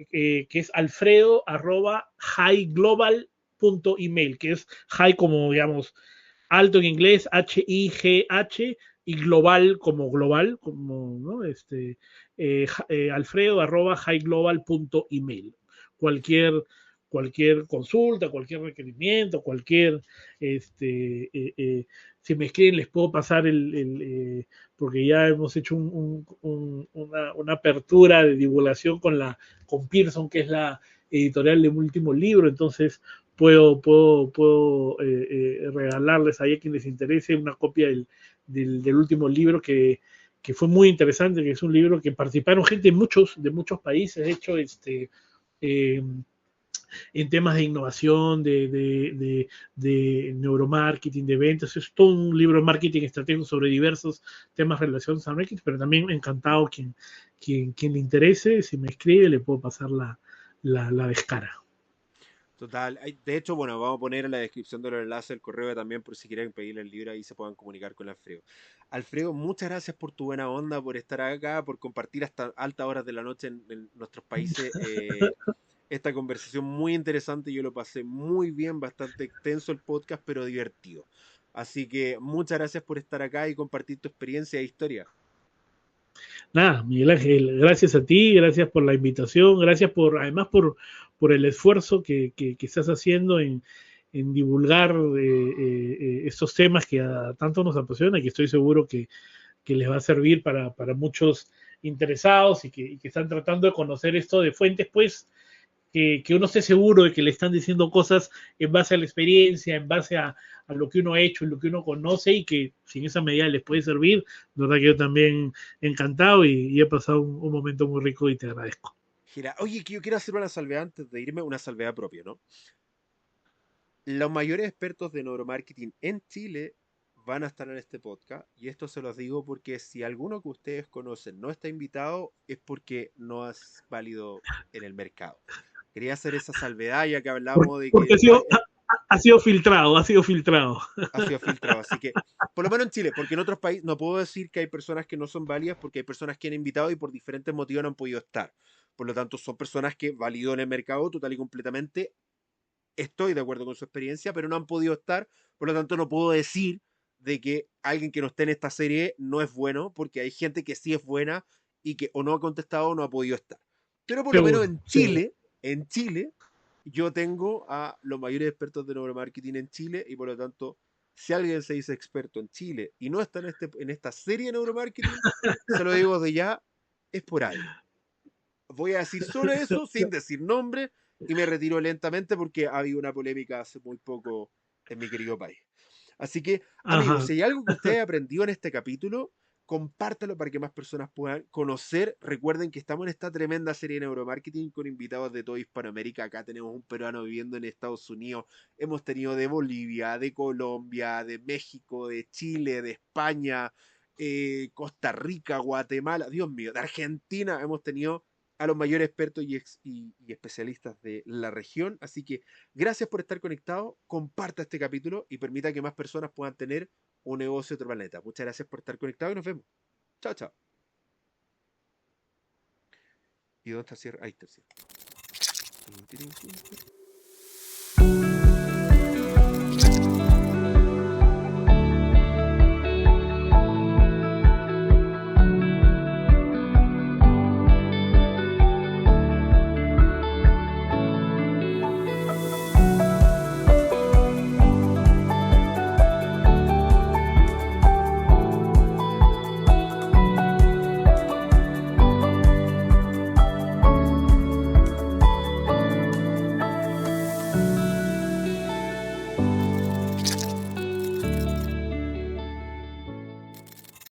que es alfredo arroba highglobal.email, que es high como, digamos, alto en inglés, HIGH, y global como global, como, ¿no? Alfredo arroba highglobal.email. Cualquier, cualquier consulta, cualquier requerimiento, cualquier, si me escriben les puedo pasar porque ya hemos hecho una apertura de divulgación con Pearson, que es la editorial de mi último libro, entonces puedo regalarles ahí a quien les interese una copia del último libro que fue muy interesante, que es un libro que participaron gente de muchos países, de hecho, eh, en temas de innovación, de neuromarketing, de ventas. Es todo un libro de marketing estratégico sobre diversos temas relacionados al marketing, pero también encantado quien le interese, si me escribe, le puedo pasar la descara. Total. De hecho, bueno, vamos a poner en la descripción de los enlaces el correo también por si quieren pedirle el libro ahí se puedan comunicar con Alfredo. Alfredo, muchas gracias por tu buena onda, por estar acá, por compartir hasta altas horas de la noche en nuestros países esta conversación muy interesante. Yo lo pasé muy bien, bastante extenso el podcast, pero divertido. Así que muchas gracias por estar acá y compartir tu experiencia e historia. Nada, Miguel Ángel, gracias a ti, gracias por la invitación, gracias además por el esfuerzo que estás haciendo en divulgar estos temas que a tanto nos apasionan y que estoy seguro que les va a servir para muchos interesados y que están tratando de conocer esto de fuentes, pues, que uno esté seguro de que le están diciendo cosas en base a la experiencia, en base a lo que uno ha hecho, lo que uno conoce y que si en esa medida les puede servir, la verdad que yo también encantado y he pasado un momento muy rico y te agradezco. Gira, oye, que yo quiero hacer una salvedad antes de irme, una salvedad propia, ¿no? Los mayores expertos de neuromarketing en Chile van a estar en este podcast y esto se los digo porque si alguno que ustedes conocen no está invitado es porque no es válido en el mercado. Quería hacer esa salvedad ya que hablamos de Porque que ha sido filtrado, ha sido filtrado. ha sido filtrado. Así que, por lo menos en Chile, porque en otros países no puedo decir que hay personas que no son válidas porque hay personas que han invitado y por diferentes motivos no han podido estar. Por lo tanto, son personas que validan en el mercado total y completamente. Estoy de acuerdo con su experiencia, pero no han podido estar. Por lo tanto, no puedo decir de que alguien que no esté en esta serie no es bueno, porque hay gente que sí es buena y que o no ha contestado o no ha podido estar. Pero por lo menos Seguro, seguro. En Chile, yo tengo a los mayores expertos de neuromarketing en Chile y por lo tanto, si alguien se dice experto en Chile y no está en esta serie de neuromarketing, se lo digo de ya, es por algo. Voy a decir solo eso, sin decir nombre, y me retiro lentamente porque ha habido una polémica hace muy poco en mi querido país. Así que, amigos, Ajá. si hay algo que ustedes aprendió en este capítulo, compártalo para que más personas puedan conocer. Recuerden que estamos en esta tremenda serie de neuromarketing con invitados de toda Hispanoamérica. Acá tenemos un peruano viviendo en Estados Unidos. Hemos tenido de Bolivia, de Colombia, de México, de Chile, de España, Costa Rica, Guatemala, Dios mío, de Argentina. Hemos tenido a los mayores expertos y especialistas de la región. Así que gracias por estar conectado, comparta este capítulo y permita que más personas puedan tener un negocio de otro planeta. Muchas gracias por estar conectado y nos vemos. Chao, chao. ¿Y dónde está el cierre? Ahí está el cierre.